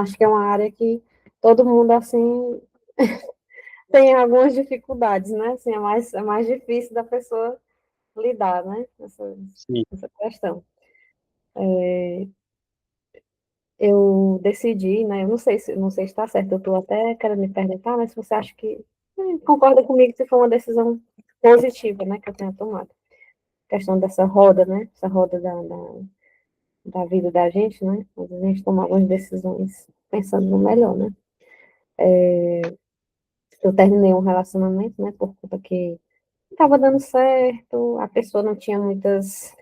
acho que é uma área que todo mundo, assim, tem algumas dificuldades, né? Assim, é mais difícil da pessoa lidar, né? Sim. Essa questão. Eu decidi, né? Eu não sei se está certo, eu estou até querendo me perguntar, mas se você acha que concorda comigo se foi uma decisão positiva, né, que eu tenha tomado. A questão dessa roda, né? Essa roda da vida da gente, né? Às vezes a gente toma algumas decisões pensando no melhor, né? Eu terminei um relacionamento, né, por conta que estava dando certo, a pessoa não tinha muitas,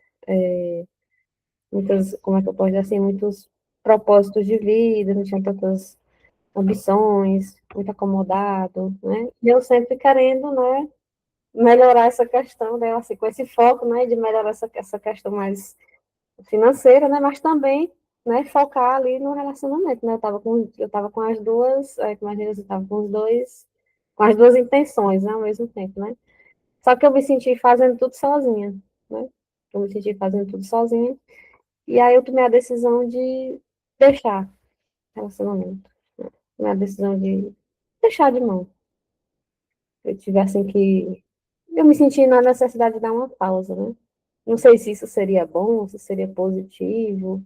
como é que eu posso dizer assim, muitos propósitos de vida, não tinha tantas ambições, muito acomodado, né? E eu sempre querendo, né, melhorar essa questão, né, assim, com esse foco, né, de melhorar essa questão mais financeira, né, mas também, né, focar ali no relacionamento, né? Eu tava com as duas, como a gente estava com as duas intenções, né, ao mesmo tempo, né? Só que eu me senti fazendo tudo sozinha, né? Eu me senti fazendo tudo sozinha. E aí eu tomei a decisão de deixar o relacionamento. Né? Tomei a decisão de deixar de mão. Eu tive assim que. Eu me senti na necessidade de dar uma pausa, né? Não sei se isso seria bom, se seria positivo,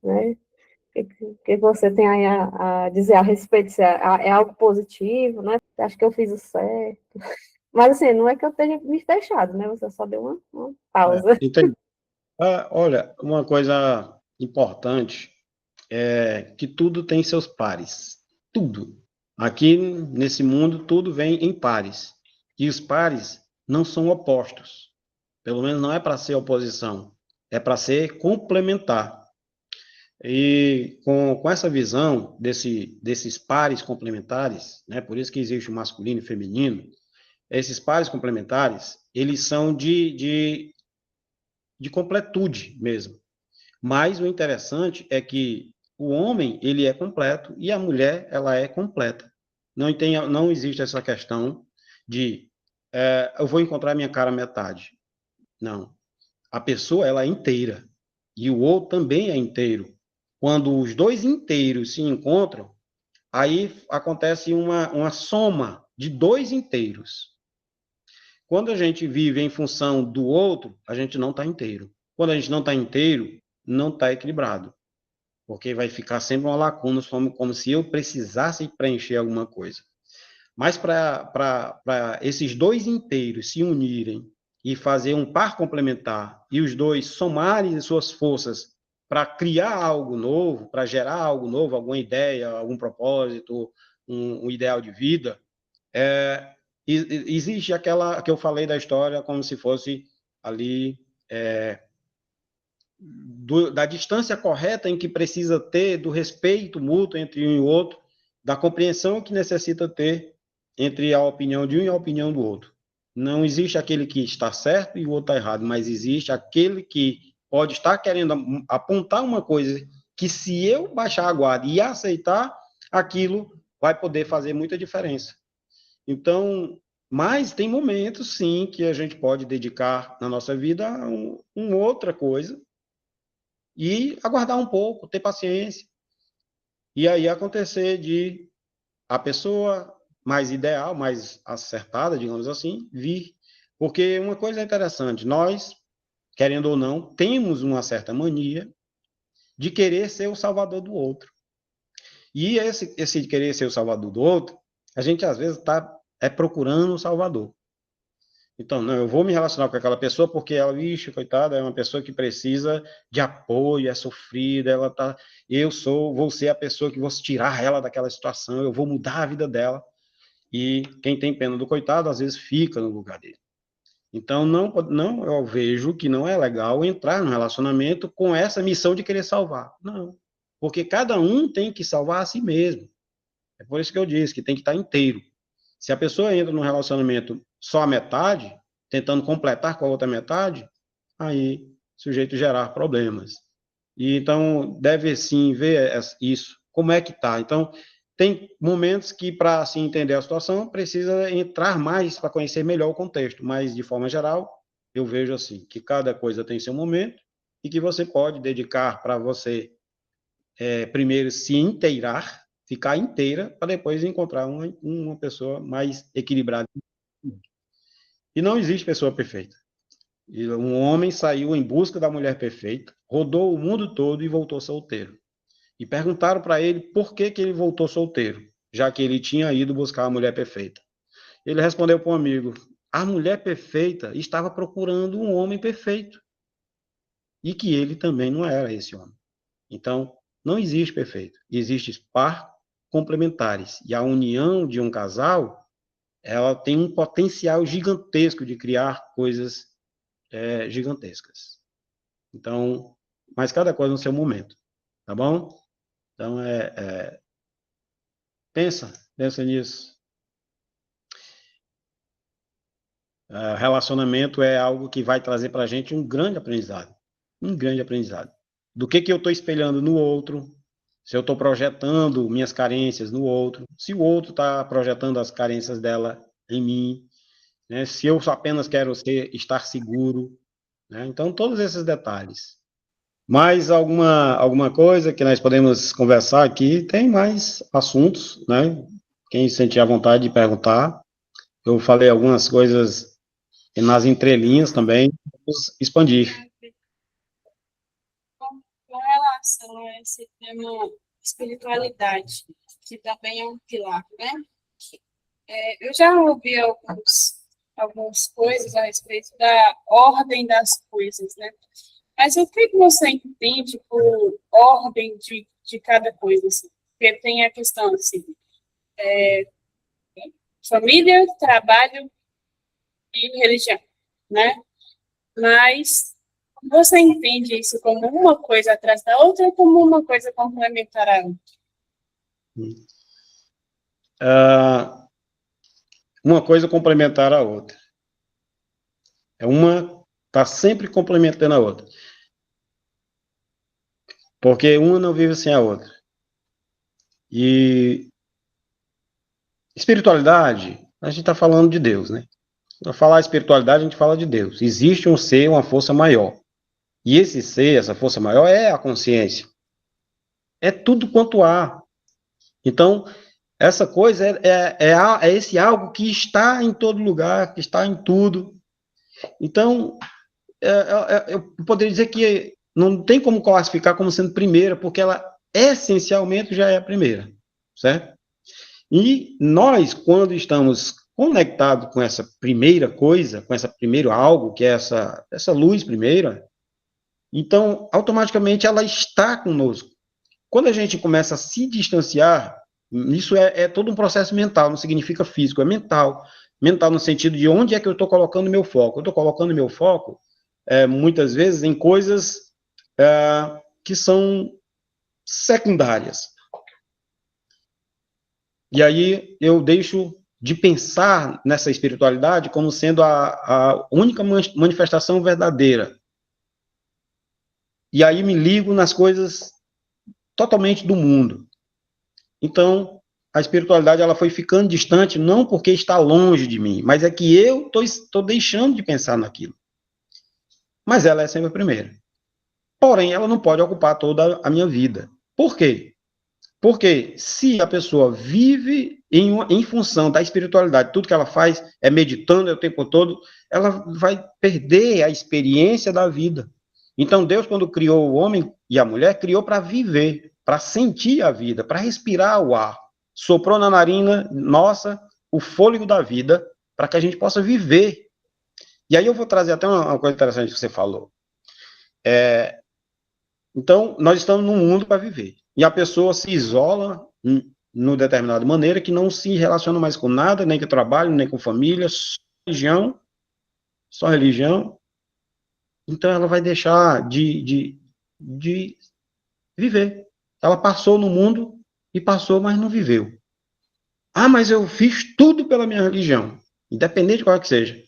né? O que você tem aí a dizer a respeito? Se é algo positivo, né? Acho que eu fiz o certo. Mas assim, não é que eu tenha me fechado, né? Você só deu uma pausa. Entendi. Olha, uma coisa importante é que tudo tem seus pares. Tudo. Aqui nesse mundo, tudo vem em pares. E os pares não são opostos. Pelo menos não é para ser oposição. É para ser complementar. E com essa visão desses pares complementares, né, por isso que existe o masculino e feminino, esses pares complementares, eles são de completude mesmo. Mas o interessante é que o homem, ele é completo e a mulher, ela é completa. Não existe essa questão de eu vou encontrar minha cara metade. Não. A pessoa, ela é inteira. E o outro também é inteiro. Quando os dois inteiros se encontram, aí acontece uma soma de dois inteiros. Quando a gente vive em função do outro, a gente não está inteiro. Quando a gente não está inteiro, não está equilibrado. Porque vai ficar sempre uma lacuna, como se eu precisasse preencher alguma coisa. Mas para esses dois inteiros se unirem e fazer um par complementar, e os dois somarem suas forças para criar algo novo, para gerar algo novo, alguma ideia, algum propósito, um ideal de vida, existe aquela que eu falei da história como se fosse ali da distância correta em que precisa ter, do respeito mútuo entre um e outro, da compreensão que necessita ter entre a opinião de um e a opinião do outro. Não existe aquele que está certo e o outro está errado, mas existe aquele que pode estar querendo apontar uma coisa que, se eu baixar a guarda e aceitar, aquilo vai poder fazer muita diferença. Então, mas tem momentos, sim, que a gente pode dedicar na nossa vida a outra coisa e aguardar um pouco, ter paciência. E aí acontecer de a pessoa mais ideal, mais acertada, digamos assim, vir. Porque uma coisa interessante, nós, querendo ou não, temos uma certa mania de querer ser o salvador do outro. E esse querer ser o salvador do outro, a gente às vezes está procurando o salvador. Então, não, eu vou me relacionar com aquela pessoa porque ela, vixe, coitada, é uma pessoa que precisa de apoio, é sofrida, vou ser a pessoa que vou tirar ela daquela situação, eu vou mudar a vida dela. E quem tem pena do coitado, às vezes fica no lugar dele. Então, não, eu vejo que não é legal entrar no relacionamento com essa missão de querer salvar. Não, porque cada um tem que salvar a si mesmo. É por isso que eu disse que tem que estar inteiro. Se a pessoa entra num relacionamento só a metade, tentando completar com a outra metade, aí sujeito a gerar problemas. E então, deve sim ver isso, como é que está. Então, tem momentos que, para se entender a situação, precisa entrar mais para conhecer melhor o contexto, mas, de forma geral, eu vejo assim, que cada coisa tem seu momento e que você pode dedicar para você, primeiro, se inteirar, ficar inteira, para depois encontrar uma pessoa mais equilibrada. E não existe pessoa perfeita. E um homem saiu em busca da mulher perfeita, rodou o mundo todo e voltou solteiro. E perguntaram para ele por que ele voltou solteiro, já que ele tinha ido buscar a mulher perfeita. Ele respondeu para um amigo: a mulher perfeita estava procurando um homem perfeito. E que ele também não era esse homem. Então, não existe perfeito. Existem par complementares. E a união de um casal, ela tem um potencial gigantesco de criar coisas gigantescas. Então, mas cada coisa no seu momento, tá bom? Então, pensa nisso. Relacionamento é algo que vai trazer para a gente um grande aprendizado. Um grande aprendizado. Do que eu estou espelhando no outro, se eu estou projetando minhas carências no outro, se o outro está projetando as carências dela em mim, né? Se eu apenas quero estar seguro, né? Então, todos esses detalhes. Mais alguma coisa que nós podemos conversar aqui? Tem mais assuntos, né? Quem sentir a vontade de perguntar. Eu falei algumas coisas nas entrelinhas também, vamos expandir. Com relação a esse tema espiritualidade, que também é um pilar, né? Eu já ouvi algumas coisas a respeito da ordem das coisas, né? Mas o que você entende por ordem de cada coisa? Assim? Porque tem a questão assim, família, trabalho e religião, né? Mas você entende isso como uma coisa atrás da outra ou como uma coisa complementar à outra? Uma coisa complementar à outra. Uma está sempre complementando a outra. Porque uma não vive sem a outra. E espiritualidade, a gente está falando de Deus, né? Para falar espiritualidade, a gente fala de Deus. Existe um ser, uma força maior. E esse ser, essa força maior, é a consciência. É tudo quanto há. Então, essa coisa é esse algo que está em todo lugar, que está em tudo. Então, eu poderia dizer que não tem como classificar como sendo primeira, porque ela essencialmente já é a primeira, certo? E nós, quando estamos conectados com essa primeira coisa, com essa primeiro algo, que é essa luz primeira, então, automaticamente, ela está conosco. Quando a gente começa a se distanciar, isso é todo um processo mental, não significa físico, é mental. Mental no sentido de onde é que eu estou colocando meu foco. Eu estou colocando meu foco, muitas vezes, em coisas que são secundárias. E aí eu deixo de pensar nessa espiritualidade como sendo a única manifestação verdadeira. E aí me ligo nas coisas totalmente do mundo. Então, a espiritualidade ela foi ficando distante, não porque está longe de mim, mas é que eu estou deixando de pensar naquilo. Mas ela é sempre a primeira. Porém, ela não pode ocupar toda a minha vida. Por quê? Porque se a pessoa vive em função da espiritualidade, tudo que ela faz é meditando o tempo todo, ela vai perder a experiência da vida. Então, Deus, quando criou o homem e a mulher, criou para viver, para sentir a vida, para respirar o ar. Soprou na narina nossa o fôlego da vida, para que a gente possa viver. E aí eu vou trazer até uma coisa interessante que você falou. Então, nós estamos num mundo para viver. E a pessoa se isola numa determinada maneira que não se relaciona mais com nada, nem com trabalho, nem com família, só religião. Então, ela vai deixar de viver. Ela passou no mundo e passou, mas não viveu. Ah, mas eu fiz tudo pela minha religião, independente de qual que seja.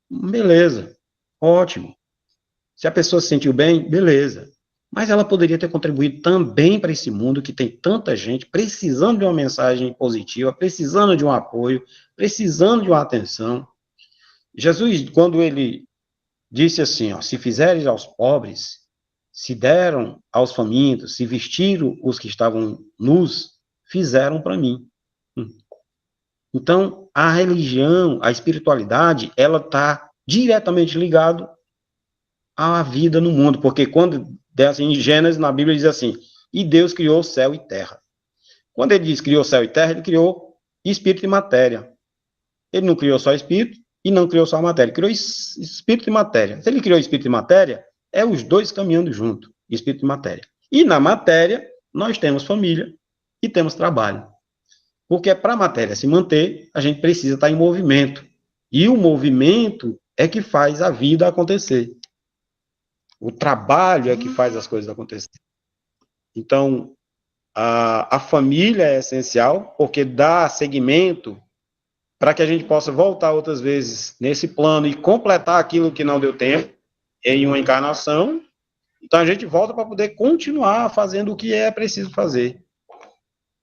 Beleza, ótimo. Se a pessoa se sentiu bem, beleza. Mas ela poderia ter contribuído também para esse mundo que tem tanta gente precisando de uma mensagem positiva, precisando de um apoio, precisando de uma atenção. Jesus, quando ele disse assim, ó, se fizeres aos pobres, se deram aos famintos, se vestiram os que estavam nus, fizeram para mim. Então, a religião, a espiritualidade, ela está diretamente ligada à vida no mundo, porque quando, assim, em Gênesis, na Bíblia diz assim, e Deus criou o céu e terra. Quando ele diz criou céu e terra, ele criou espírito e matéria. Ele não criou só espírito e não criou só matéria, ele criou espírito e matéria. Se ele criou espírito e matéria, é os dois caminhando junto, espírito e matéria. E na matéria, nós temos família e temos trabalho. Porque para a matéria se manter, a gente precisa estar em movimento. E o movimento é que faz a vida acontecer. O trabalho é que faz as coisas acontecer. Então, a família é essencial, porque dá seguimento para que a gente possa voltar outras vezes nesse plano e completar aquilo que não deu tempo em uma encarnação. Então, a gente volta para poder continuar fazendo o que é preciso fazer.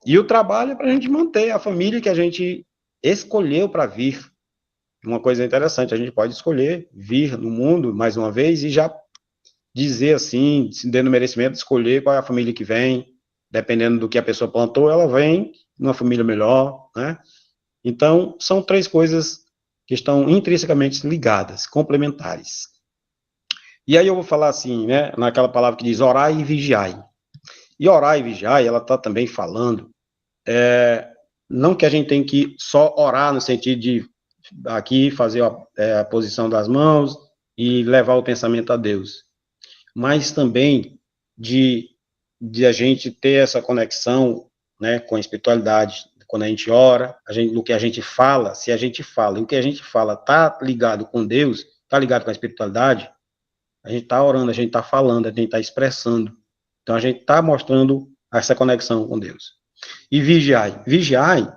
E o trabalho é para a gente manter a família que a gente escolheu para vir. Uma coisa interessante, a gente pode escolher vir no mundo mais uma vez e já dizer assim, se dando merecimento, escolher qual é a família que vem, dependendo do que a pessoa plantou, ela vem numa família melhor, né? Então, são três coisas que estão intrinsecamente ligadas, complementares. E aí eu vou falar assim, né, naquela palavra que diz orai e vigiai. E orar e vigiar, ela está também falando, não que a gente tem que só orar no sentido de aqui fazer a posição das mãos e levar o pensamento a Deus, mas também de a gente ter essa conexão, né, com a espiritualidade. Quando a gente ora, no que a gente fala, se a gente fala, e o que a gente fala está ligado com Deus, está ligado com a espiritualidade, a gente está orando, a gente está falando, a gente está expressando. Então, a gente está mostrando essa conexão com Deus. E vigiai. Vigiai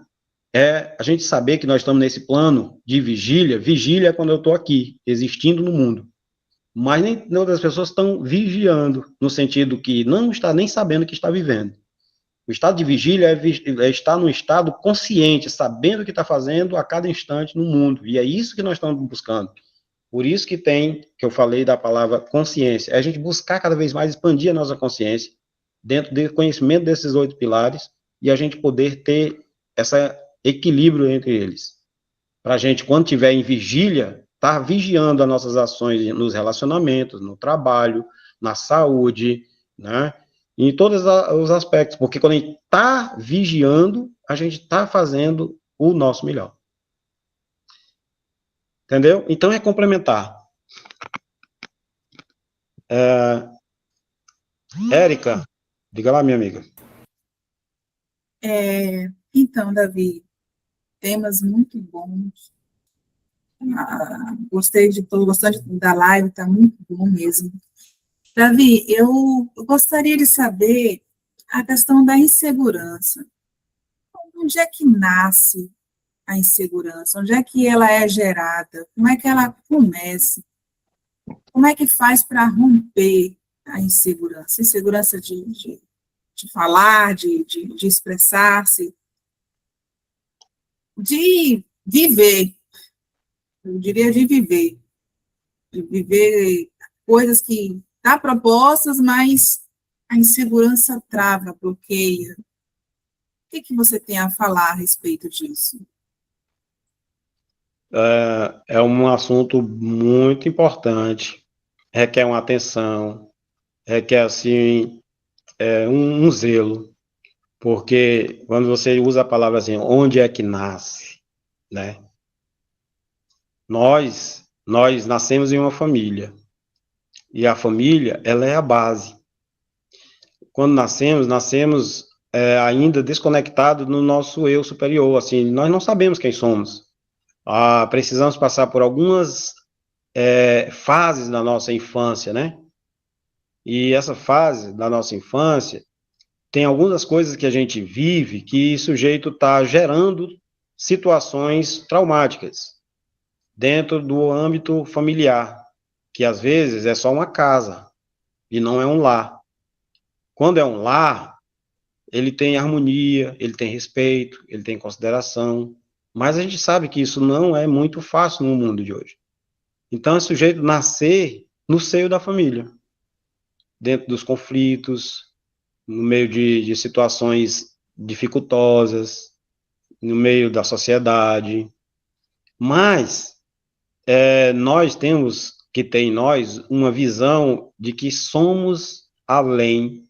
é a gente saber que nós estamos nesse plano de vigília. Vigília é quando eu estou aqui, existindo no mundo. Mas nem todas as pessoas estão vigiando, no sentido que não está nem sabendo que está vivendo. O estado de vigília é estar num estado consciente, sabendo o que está fazendo a cada instante no mundo. E é isso que nós estamos buscando. Por isso que eu falei da palavra consciência, é a gente buscar cada vez mais expandir a nossa consciência dentro do conhecimento desses 8 pilares e a gente poder ter esse equilíbrio entre eles. Para a gente, quando estiver em vigília, estar vigiando as nossas ações nos relacionamentos, no trabalho, na saúde, né? Em todos os aspectos, porque quando a gente está vigiando, a gente está fazendo o nosso melhor. Entendeu? Então é complementar. Érica, diga lá, minha amiga. Então, Davi, temas muito bons. Estou gostando da live, está muito bom mesmo. Davi, eu gostaria de saber a questão da insegurança. Onde é que nasce a insegurança? Onde é que ela é gerada? Como é que ela começa? Como é que faz para romper a insegurança? Insegurança de falar, de expressar-se, de viver. Eu diria de viver coisas que dá propostas, mas a insegurança trava, bloqueia. O que você tem a falar a respeito disso? É um assunto muito importante, requer uma atenção, requer, assim, um zelo, porque quando você usa a palavra assim, onde é que nasce, né? Nós nascemos em uma família, e a família, ela é a base. Quando nascemos ainda desconectado no nosso eu superior, assim, nós não sabemos quem somos. Precisamos passar por algumas fases da nossa infância, né? E essa fase da nossa infância tem algumas coisas que a gente vive que o sujeito está gerando situações traumáticas dentro do âmbito familiar. que às vezes é só uma casa e não é um lar. Quando é um lar, ele tem harmonia, ele tem respeito, ele tem consideração, mas a gente sabe que isso não é muito fácil no mundo de hoje. Então é sujeito nascer no seio da família, dentro dos conflitos, no meio de situações dificultosas, no meio da sociedade. Mas nós temos que ter em nós uma visão de que somos além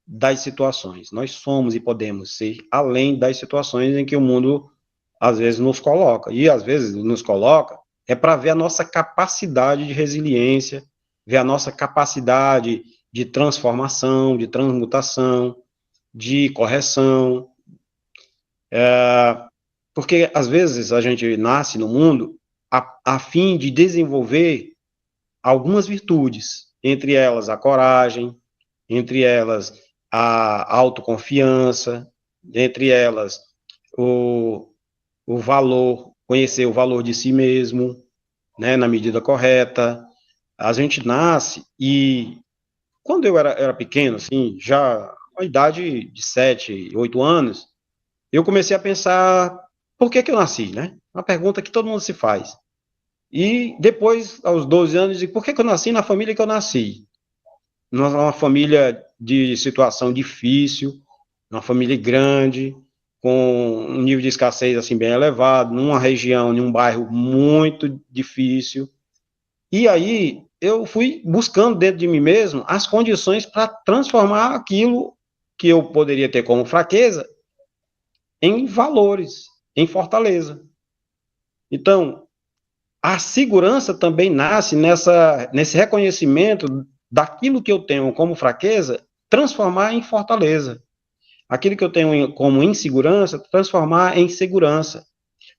das situações. Nós somos e podemos ser além das situações em que o mundo, às vezes, nos coloca. E, às vezes, nos coloca para ver a nossa capacidade de resiliência, ver a nossa capacidade de transformação, de transmutação, de correção. Porque, às vezes, a gente nasce no mundo a fim de desenvolver algumas virtudes, entre elas a coragem, entre elas a autoconfiança, entre elas o valor, conhecer o valor de si mesmo, né, na medida correta. A gente nasce e, quando eu era pequeno, assim, já a idade de 7, 8 anos, eu comecei a pensar, por que eu nasci, né? Uma pergunta que todo mundo se faz. E depois, aos 12 anos, eu digo, por que eu nasci na família que eu nasci? Numa família de situação difícil, uma família grande, com um nível de escassez assim bem elevado, numa região, em um bairro muito difícil. E aí eu fui buscando dentro de mim mesmo as condições para transformar aquilo que eu poderia ter como fraqueza em valores, em fortaleza. Então, a segurança também nasce nesse reconhecimento daquilo que eu tenho como fraqueza, transformar em fortaleza. Aquilo que eu tenho como insegurança, transformar em segurança.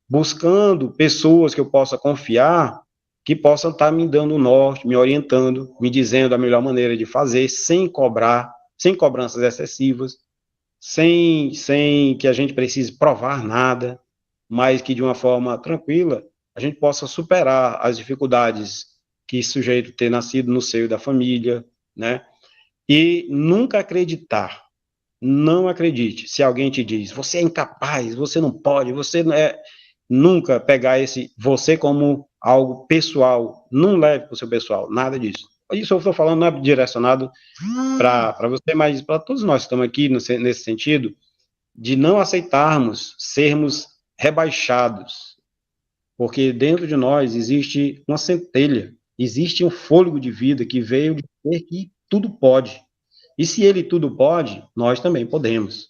Buscando pessoas que eu possa confiar, que possam estar me dando o norte, me orientando, me dizendo a melhor maneira de fazer, sem cobrar, sem cobranças excessivas, sem que a gente precise provar nada, mas que de uma forma tranquila a gente possa superar as dificuldades que esse sujeito ter nascido no seio da família, né? E nunca acreditar, não acredite. Se alguém te diz, você é incapaz, você não pode, você não é... Nunca pegar esse você como algo pessoal, não leve para o seu pessoal, nada disso. Isso eu estou falando não é direcionado para você, mas para todos nós que estamos aqui nesse sentido, de não aceitarmos sermos rebaixados, porque dentro de nós existe uma centelha, existe um fôlego de vida que veio dizer que tudo pode. E se ele tudo pode, nós também podemos.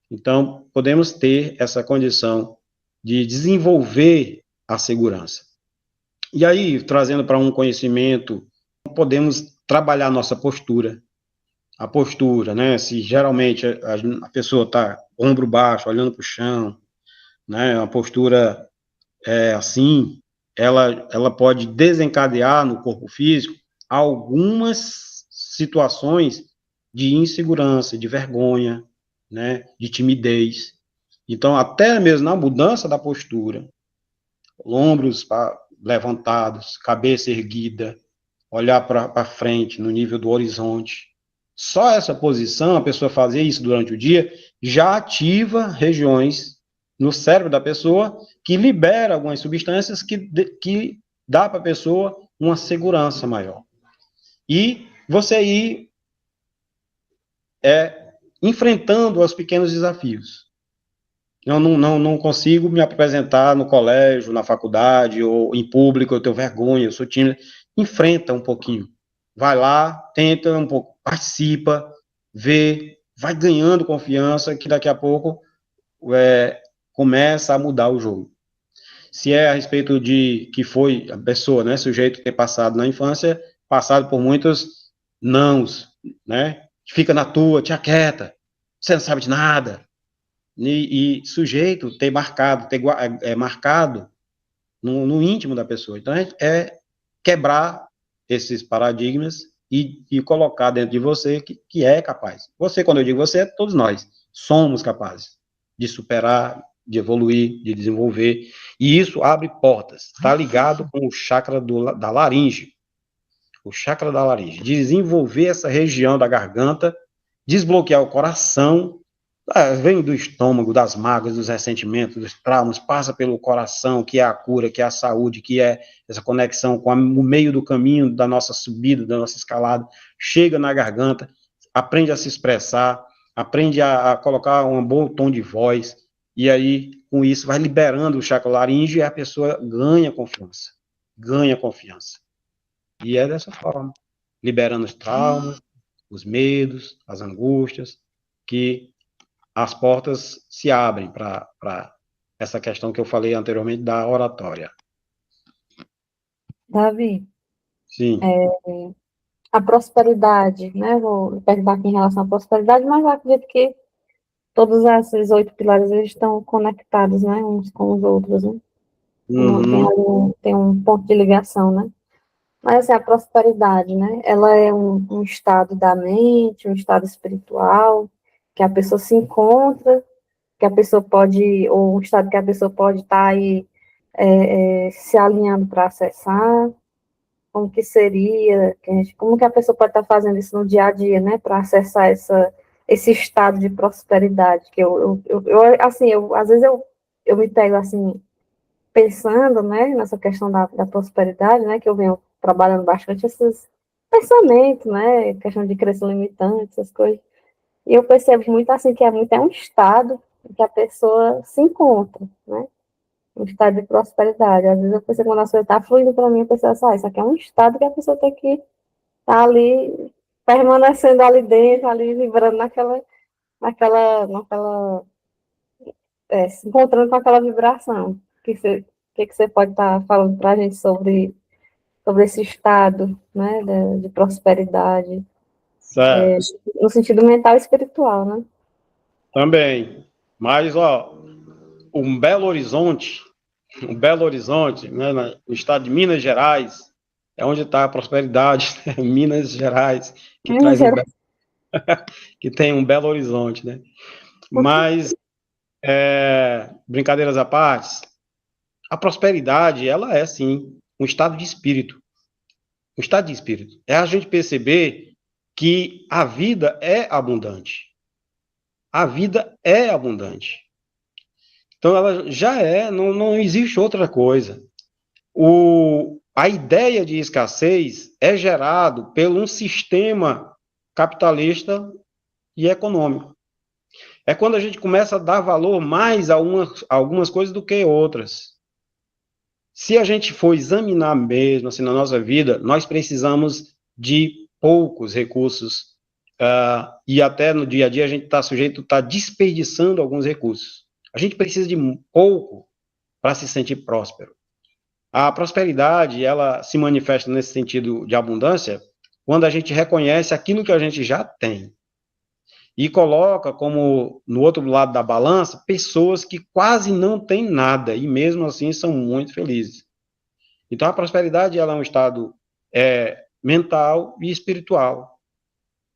Então, podemos ter essa condição de desenvolver a segurança. E aí, trazendo para um conhecimento, podemos trabalhar nossa postura. A postura, né? Se geralmente a pessoa está ombro baixo, olhando para o chão, né? A postura assim, ela pode desencadear no corpo físico algumas situações de insegurança, de vergonha, né? De timidez. Então, até mesmo na mudança da postura, ombros levantados, cabeça erguida, olhar para frente, no nível do horizonte. Só essa posição, a pessoa fazer isso durante o dia, já ativa regiões no cérebro da pessoa que libera algumas substâncias que dá para a pessoa uma segurança maior. E você ir enfrentando os pequenos desafios. Eu não consigo me apresentar no colégio, na faculdade, ou em público, eu tenho vergonha, eu sou tímido. Enfrenta um pouquinho. Vai lá, tenta um pouco, participa, vê, vai ganhando confiança, que daqui a pouco começa a mudar o jogo. Se é a respeito de que foi a pessoa, né, sujeito ter passado na infância, passado por muitos nãos, né? Fica na tua, tia quieta, você não sabe de nada. E sujeito ter marcado, marcado no íntimo da pessoa. Então, é quebrar esses paradigmas e colocar dentro de você que é capaz. Você, quando eu digo você, todos nós somos capazes de superar, de evoluir, de desenvolver, e isso abre portas. Está ligado com o chakra da laringe. O chakra da laringe. Desenvolver essa região da garganta, desbloquear o coração, vem do estômago, das mágoas, dos ressentimentos, dos traumas, passa pelo coração, que é a cura, que é a saúde, que é essa conexão com o meio do caminho da nossa subida, da nossa escalada, chega na garganta, aprende a se expressar, aprende a colocar um bom tom de voz, e aí, com isso, vai liberando o chakra laríngeo e a pessoa ganha confiança. E é dessa forma, liberando os traumas, os medos, as angústias, que as portas se abrem para essa questão que eu falei anteriormente da oratória. Davi, Sim. A prosperidade, né? Vou perguntar aqui em relação à prosperidade, mas eu acredito que todos esses 8 pilares eles estão conectados, né? Uns com os outros, né? Tem um ponto de ligação, né? Mas assim, a prosperidade, né? Ela é um estado da mente, um estado espiritual, que a pessoa se encontra, que a pessoa pode, ou um estado que a pessoa pode estar aí se alinhando para acessar, como que seria, como que a pessoa pode estar fazendo isso no dia a dia, né, para acessar esse estado de prosperidade, que assim, às vezes eu me pego, assim, pensando, né, nessa questão da prosperidade, né, que eu venho trabalhando bastante esses pensamentos, né, questão de crença limitante, essas coisas, e eu percebo muito, assim, que é um estado em que a pessoa se encontra, né, um estado de prosperidade. Às vezes eu pensei, quando a coisa está fluindo para mim, eu pensei assim, isso aqui é um estado que a pessoa tem que estar ali, permanecendo ali dentro, ali vibrando se encontrando com aquela vibração. Que você pode estar falando para a gente sobre esse estado, né, de prosperidade, no sentido mental e espiritual, né? Também. Mas, um Belo Horizonte, né, no estado de Minas Gerais, é onde está a prosperidade, né? Minas Gerais, que que tem um Belo Horizonte, né? Mas, brincadeiras à parte, a prosperidade, ela é, sim, um estado de espírito. Um estado de espírito. É a gente perceber que a vida é abundante. A vida é abundante. Então, ela já não existe outra coisa. A ideia de escassez é gerado por um sistema capitalista e econômico. É quando a gente começa a dar valor mais a algumas coisas do que outras. Se a gente for examinar mesmo assim, na nossa vida, nós precisamos de poucos recursos, e até no dia a dia a gente está sujeito a estar desperdiçando alguns recursos. A gente precisa de pouco para se sentir próspero. A prosperidade, ela se manifesta nesse sentido de abundância quando a gente reconhece aquilo que a gente já tem e coloca como, no outro lado da balança, pessoas que quase não têm nada e mesmo assim são muito felizes. Então, a prosperidade, ela é um estado mental e espiritual.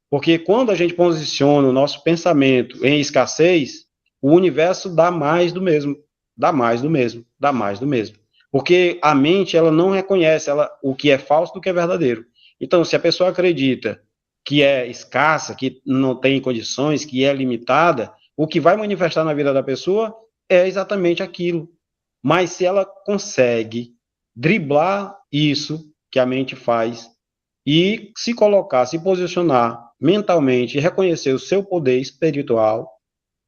Porque quando a gente posiciona o nosso pensamento em escassez, o universo dá mais do mesmo, dá mais do mesmo, dá mais do mesmo. Porque a mente, ela não reconhece o que é falso do que é verdadeiro. Então, se a pessoa acredita que é escassa, que não tem condições, que é limitada, o que vai manifestar na vida da pessoa é exatamente aquilo. Mas se ela consegue driblar isso que a mente faz e se colocar, se posicionar mentalmente e reconhecer o seu poder espiritual,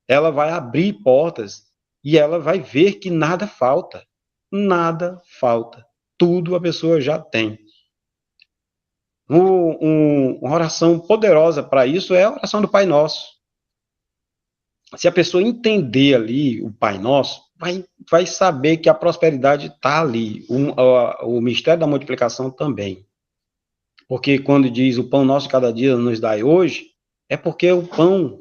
ela vai abrir portas e ela vai ver que nada falta. Nada falta. Tudo a pessoa já tem. Uma oração poderosa para isso é a oração do Pai Nosso. Se a pessoa entender ali o Pai Nosso, vai saber que a prosperidade está ali. O mistério da multiplicação também. Porque quando diz o pão nosso cada dia nos dai hoje, é porque o pão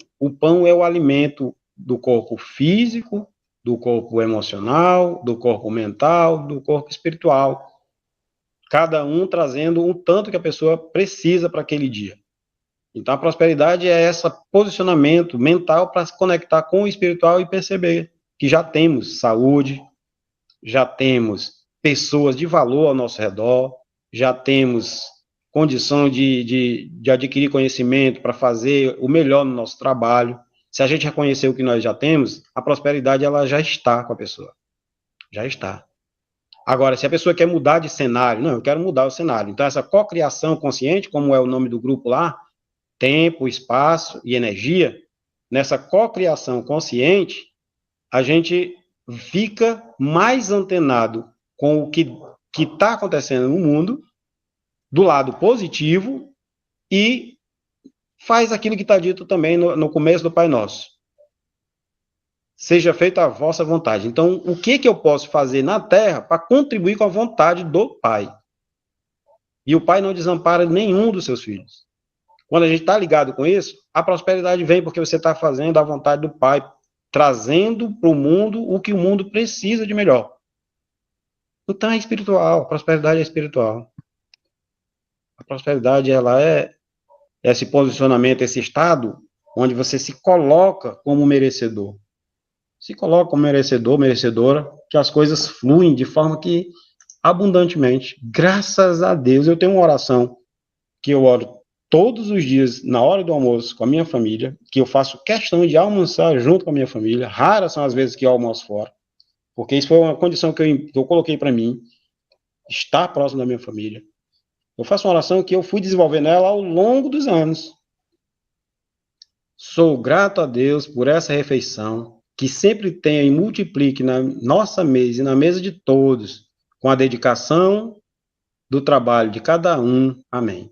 é o alimento do corpo físico, do corpo emocional, do corpo mental, do corpo espiritual. Cada um trazendo um tanto que a pessoa precisa para aquele dia. Então, a prosperidade é esse posicionamento mental para se conectar com o espiritual e perceber que já temos saúde, já temos pessoas de valor ao nosso redor, já temos condição de adquirir conhecimento para fazer o melhor no nosso trabalho. Se a gente reconhecer o que nós já temos, a prosperidade ela já está com a pessoa. Já está. Agora, se a pessoa quer mudar de cenário, não, eu quero mudar o cenário. Então, essa cocriação consciente, como é o nome do grupo lá, tempo, espaço e energia, nessa cocriação consciente, a gente fica mais antenado com o que está acontecendo no mundo, do lado positivo, e faz aquilo que está dito também no começo do Pai Nosso. Seja feita a vossa vontade. Então, o que eu posso fazer na Terra para contribuir com a vontade do Pai? E o Pai não desampara nenhum dos seus filhos. Quando a gente está ligado com isso, a prosperidade vem porque você está fazendo a vontade do Pai, trazendo para o mundo o que o mundo precisa de melhor. Então é espiritual, a prosperidade é espiritual. A prosperidade, ela é esse posicionamento, esse estado, onde você se coloca como merecedor. Se coloca como merecedor, merecedora, que as coisas fluem de forma que, abundantemente, graças a Deus, eu tenho uma oração que eu oro todos os dias, na hora do almoço, com a minha família, que eu faço questão de almoçar junto com a minha família. Raras são as vezes que eu almoço fora, porque isso foi uma condição que eu coloquei para mim, estar próximo da minha família. Eu faço uma oração que eu fui desenvolvendo ela ao longo dos anos. Sou grato a Deus por essa refeição, que sempre tenha e multiplique na nossa mesa e na mesa de todos, com a dedicação do trabalho de cada um. Amém.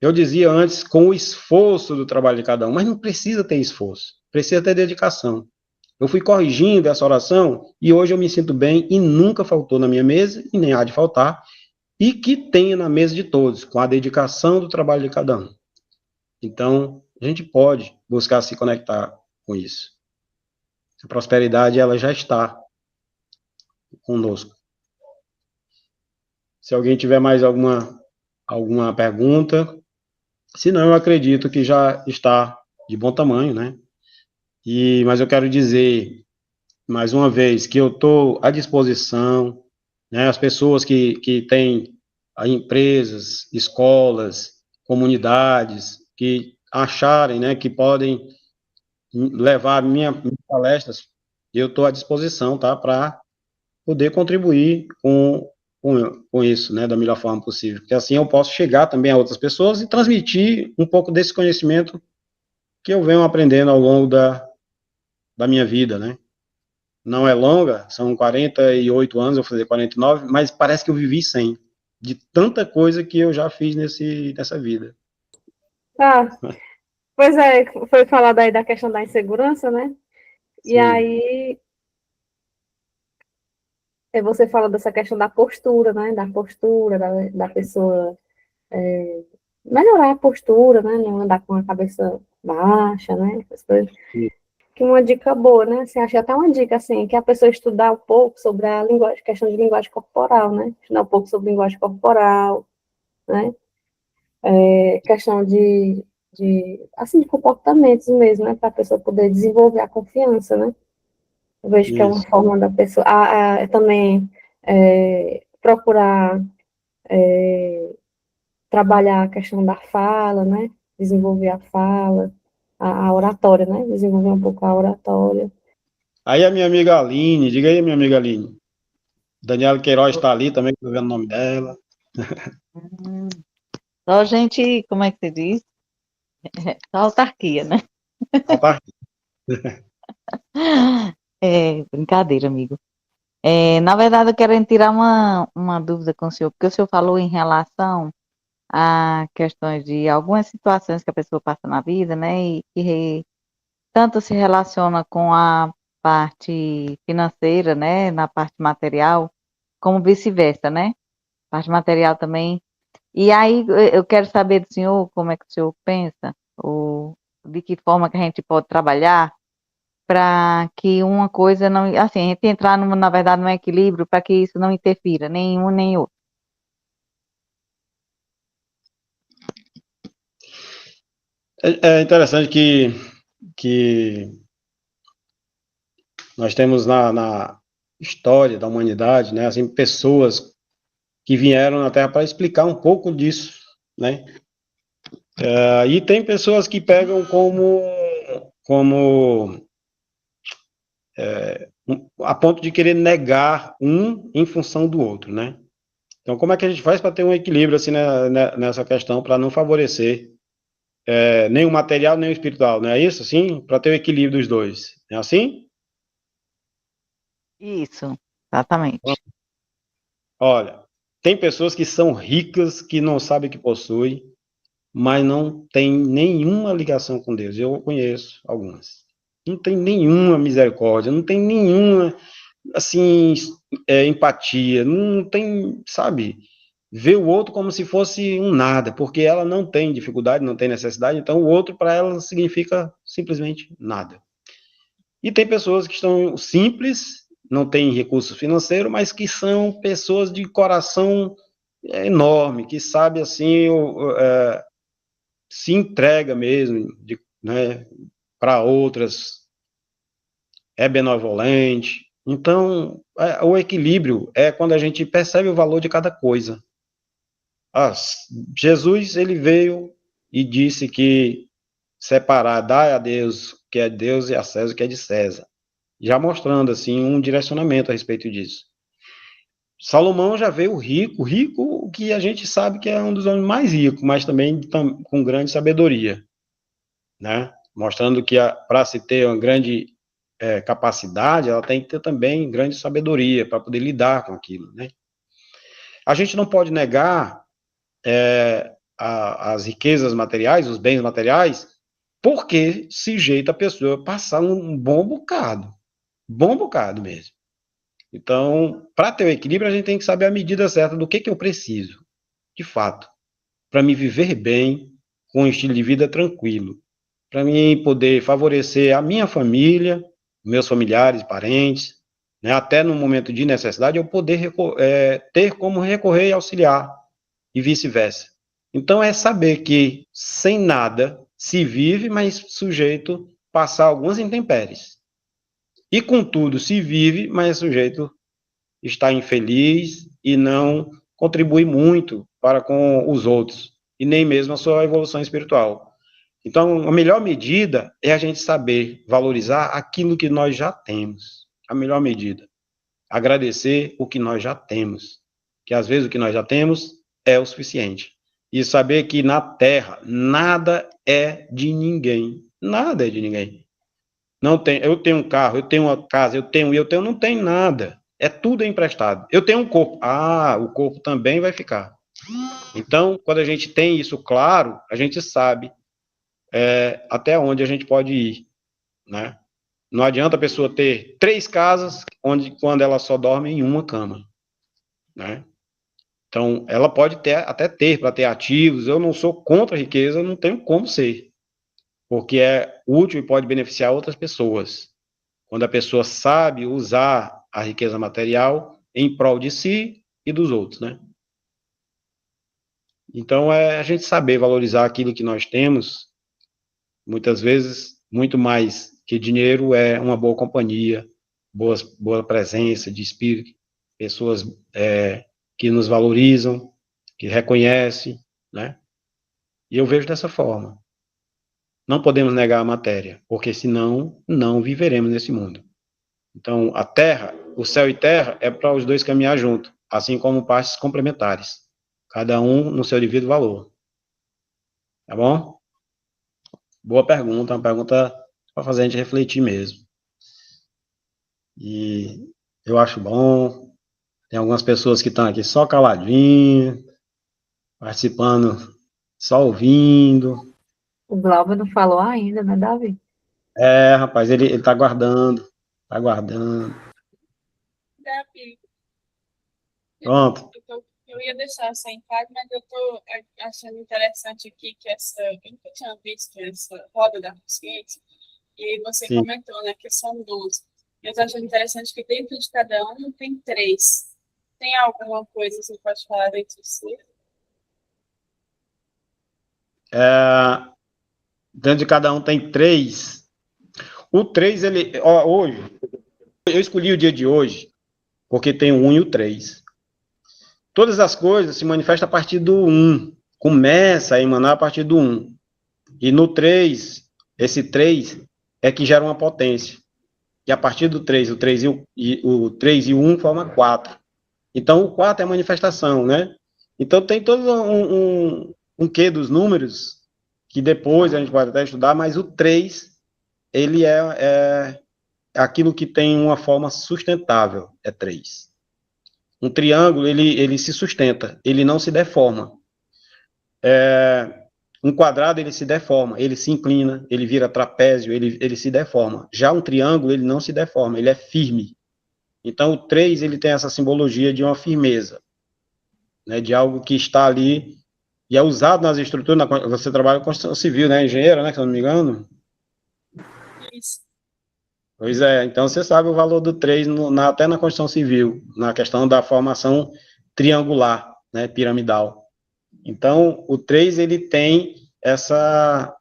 Eu dizia antes, com o esforço do trabalho de cada um, mas não precisa ter esforço, precisa ter dedicação. Eu fui corrigindo essa oração e hoje eu me sinto bem e nunca faltou na minha mesa e nem há de faltar, e que tenha na mesa de todos, com a dedicação do trabalho de cada um. Então, a gente pode buscar se conectar com isso. A prosperidade, ela já está conosco. Se alguém tiver mais alguma pergunta, se não, eu acredito que já está de bom tamanho, né? Mas eu quero dizer, mais uma vez, que eu estou à disposição, né? As pessoas que têm empresas, escolas, comunidades, que acharem, né, que podem levar minhas palestras, eu estou à disposição, tá, para poder contribuir com isso, né, da melhor forma possível, porque assim eu posso chegar também a outras pessoas e transmitir um pouco desse conhecimento que eu venho aprendendo ao longo da minha vida, né. Não é longa, são 48 anos, eu vou fazer 49, mas parece que eu vivi 100, de tanta coisa que eu já fiz nessa vida. Ah, pois é, foi falado aí da questão da insegurança, né? E Sim. aí você fala dessa questão da postura, né? Da postura da pessoa melhorar a postura, né? Não andar com a cabeça baixa, né? Essas coisas. Sim. Que uma dica boa, né? Assim, achei até uma dica, assim, que a pessoa estudar um pouco sobre a linguagem, questão de linguagem corporal, né? Estudar um pouco sobre linguagem corporal, né? Questão assim, de comportamentos mesmo, né? Para a pessoa poder desenvolver a confiança, né? Eu vejo que é uma Isso. forma da pessoa. Também procurar trabalhar a questão da fala, né? Desenvolver a fala, a oratória, né? Desenvolver um pouco a oratória. Aí a minha amiga Aline, diga aí, minha amiga Aline. Daniela Queiroz está ali também, estou vendo o nome dela. Só gente, como é que se diz? Só autarquia, né? Ela tá aqui. É, brincadeira, amigo. Na verdade, eu quero tirar uma dúvida com o senhor, porque o senhor falou em relação a questões de algumas situações que a pessoa passa na vida, né? E que tanto se relaciona com a parte financeira, né? Na parte material, como vice-versa, né? Parte material também. E aí eu quero saber do senhor como é que o senhor pensa, ou de que forma que a gente pode trabalhar para que uma coisa não, assim, a gente entrar na verdade num equilíbrio para que isso não interfira nem um nem outro. É interessante que Nós temos na história da humanidade, né, assim, pessoas que vieram na Terra para explicar um pouco disso, né? E tem pessoas que pegam a ponto de querer negar um em função do outro, né? Então, como é que a gente faz para ter um equilíbrio assim nessa questão, para não favorecer nem o material nem o espiritual, não é isso? Assim, para ter o equilíbrio dos dois, é assim? Isso, exatamente. Olha, tem pessoas que são ricas, que não sabem que possuem, mas não tem nenhuma ligação com Deus. Eu conheço algumas. Não tem nenhuma misericórdia, não tem nenhuma, assim, empatia, não tem, sabe, vê o outro como se fosse um nada, porque ela não tem dificuldade, não tem necessidade, então o outro para ela significa simplesmente nada. E tem pessoas que estão simples, não têm recurso financeiro, mas que são pessoas de coração enorme, que sabe assim, se entrega mesmo, né, para outras, é benevolente. Então, o equilíbrio é quando a gente percebe o valor de cada coisa. Jesus, ele veio e disse que separar, dar a Deus o que é de Deus e a César o que é de César. Já mostrando, assim, um direcionamento a respeito disso. Salomão já veio rico, rico que a gente sabe que é um dos homens mais ricos, mas também com grande sabedoria, né? Mostrando que para se ter uma grande capacidade, ela tem que ter também grande sabedoria para poder lidar com aquilo, né? A gente não pode negar as riquezas materiais, os bens materiais, porque sujeita a pessoa a passar um bom bocado mesmo. Então, para ter o equilíbrio, a gente tem que saber a medida certa do que eu preciso, de fato, para me viver bem, com um estilo de vida tranquilo, para mim poder favorecer a minha família, meus familiares, parentes, né, até no momento de necessidade, eu poder ter como recorrer e auxiliar, e vice-versa. Então, é saber que sem nada se vive, mas sujeito a passar algumas intempéries. E, contudo, se vive, mas é sujeito está infeliz e não contribui muito para com os outros, e nem mesmo a sua evolução espiritual. Então, a melhor medida é a gente saber valorizar aquilo que nós já temos. A melhor medida. Agradecer o que nós já temos. Que às vezes o que nós já temos é o suficiente. E saber que na Terra nada é de ninguém. Nada é de ninguém. Não tem, eu tenho um carro, eu tenho uma casa, não tenho nada. É tudo emprestado. Eu tenho um corpo. O corpo também vai ficar. Então, quando a gente tem isso claro, a gente sabe até onde a gente pode ir, né? Não adianta a pessoa ter 3 casas quando ela só dorme em uma cama, né? Então, ela pode até ter para ter ativos. Eu não sou contra a riqueza, não tenho como ser, porque é útil e pode beneficiar outras pessoas. Quando a pessoa sabe usar a riqueza material em prol de si e dos outros, né? Então, é a gente saber valorizar aquilo que nós temos. Muitas vezes, muito mais que dinheiro é uma boa companhia, boa presença de espírito, pessoas que nos valorizam, que reconhecem, né? E eu vejo dessa forma. Não podemos negar a matéria, porque senão não viveremos nesse mundo. Então, a terra, o céu e terra é para os dois caminhar junto, assim como partes complementares, cada um no seu devido valor. Tá bom? Boa pergunta, uma pergunta para fazer a gente refletir mesmo. E eu acho bom. Tem algumas pessoas que estão aqui só caladinho, participando, só ouvindo. O Glauber não falou ainda, né, Davi? Rapaz, ele está aguardando, está aguardando. Davi, Pronto. eu ia deixar sem pago, mas eu estou achando interessante aqui que eu nunca tinha visto essa roda da consciência, e aí você Sim. comentou, né, que são 12. Eu estou achando interessante que dentro de cada um tem 3. Tem alguma coisa que você pode falar dentro de si? Dentro de cada um tem 3. O 3, ele, hoje, Eu escolhi o dia de hoje porque tem o 1 e o 3. Todas as coisas se manifestam a partir do 1. Começa a emanar a partir do 1. E no 3, esse 3 é que gera uma potência. E a partir do 3, o 3 o 3 e o 1 forma 4. Então, o 4 é a manifestação, né? Então, tem todo um quê dos números, que depois a gente pode até estudar, mas o 3, ele é aquilo que tem uma forma sustentável, é 3. Um triângulo, ele se sustenta, ele não se deforma. Um quadrado, ele se deforma, ele se inclina, ele vira trapézio, ele se deforma. Já um triângulo, ele não se deforma, ele é firme. Então, o 3, ele tem essa simbologia de uma firmeza, né, de algo que está ali e é usado nas estruturas. Você trabalha com construção civil, né, engenheiro, né, se eu não me engano? Isso. Pois é, então você sabe o valor do 3 até na construção civil, na questão da formação triangular, né, piramidal. Então, o 3, ele tem essa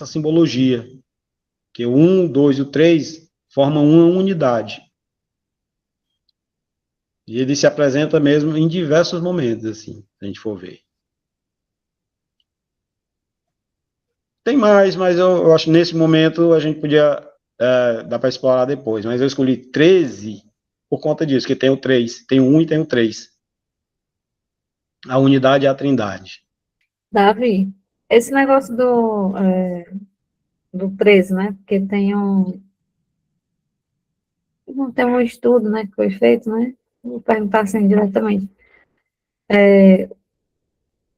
simbologia, que o 1, o 2 e o 3 formam uma unidade. E ele se apresenta mesmo em diversos momentos, assim, se a gente for ver. Tem mais, mas eu acho que nesse momento a gente podia, dar para explorar depois, mas eu escolhi 13 por conta disso, que tem o 3, tem o 1 e tem o 3. A unidade é a trindade. Davi, esse negócio do 13, né? Porque tem um estudo, né, que foi feito, né? Vou perguntar assim diretamente.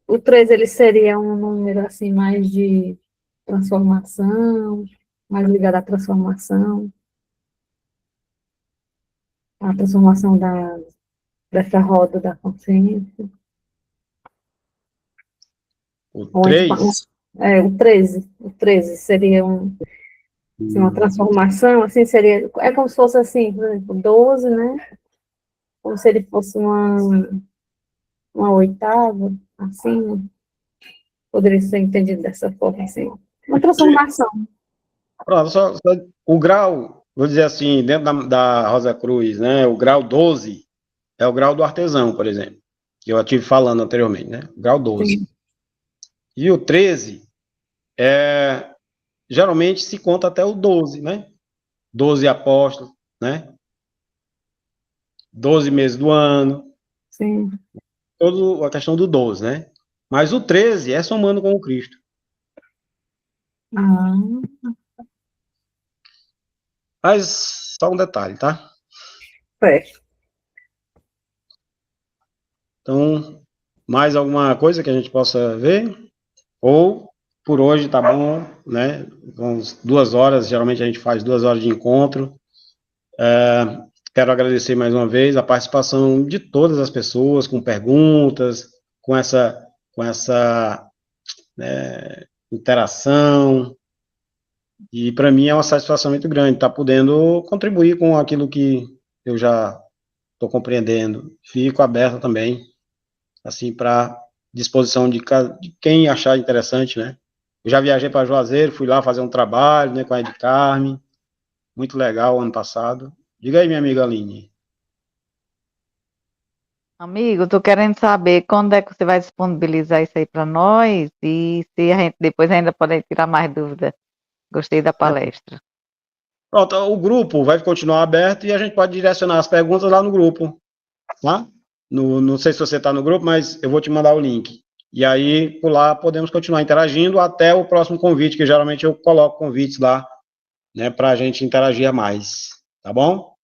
O 13, ele seria um número, assim, mais de transformação, mais ligado à transformação dessa roda da consciência. O Onde, 3, o 13 seria assim, uma transformação, assim, é como se fosse assim, por exemplo, 12, né? Como se ele fosse uma oitava, assim, né? Poderia ser entendido dessa forma, assim. Uma transformação. pronto, o grau, vou dizer assim, dentro da Rosa Cruz, né, o grau 12 é o grau do artesão, por exemplo, que eu estive falando anteriormente, né, o grau 12. Sim. E o 13, geralmente se conta até o 12, né, 12 apóstolos, né, 12 meses do ano, Sim. toda a questão do 12, né, mas o 13 é somando com o Cristo. Ah, Mas só um detalhe, tá? certo. Então, mais alguma coisa que a gente possa ver? Ou, por hoje, tá bom, né? Vamos 2 horas, geralmente a gente faz 2 horas de encontro. Quero agradecer mais uma vez a participação de todas as pessoas, com perguntas, com essa interação. E para mim é uma satisfação muito grande estar podendo contribuir com aquilo que eu já estou compreendendo. Fico aberto também, assim, para disposição de quem achar interessante, né? Eu já viajei para Juazeiro, fui lá fazer um trabalho, né, com a Ed Carmen, muito legal ano passado. Diga aí, minha amiga Aline. Amigo, tô querendo saber quando é que você vai disponibilizar isso aí para nós e se a gente depois ainda pode tirar mais dúvida. Gostei da palestra. Pronto, o grupo vai continuar aberto e a gente pode direcionar as perguntas lá no grupo, tá? Não sei se você está no grupo, mas eu vou te mandar o link. E aí, por lá, podemos continuar interagindo até o próximo convite, que geralmente eu coloco convites lá, né, para a gente interagir mais, tá bom?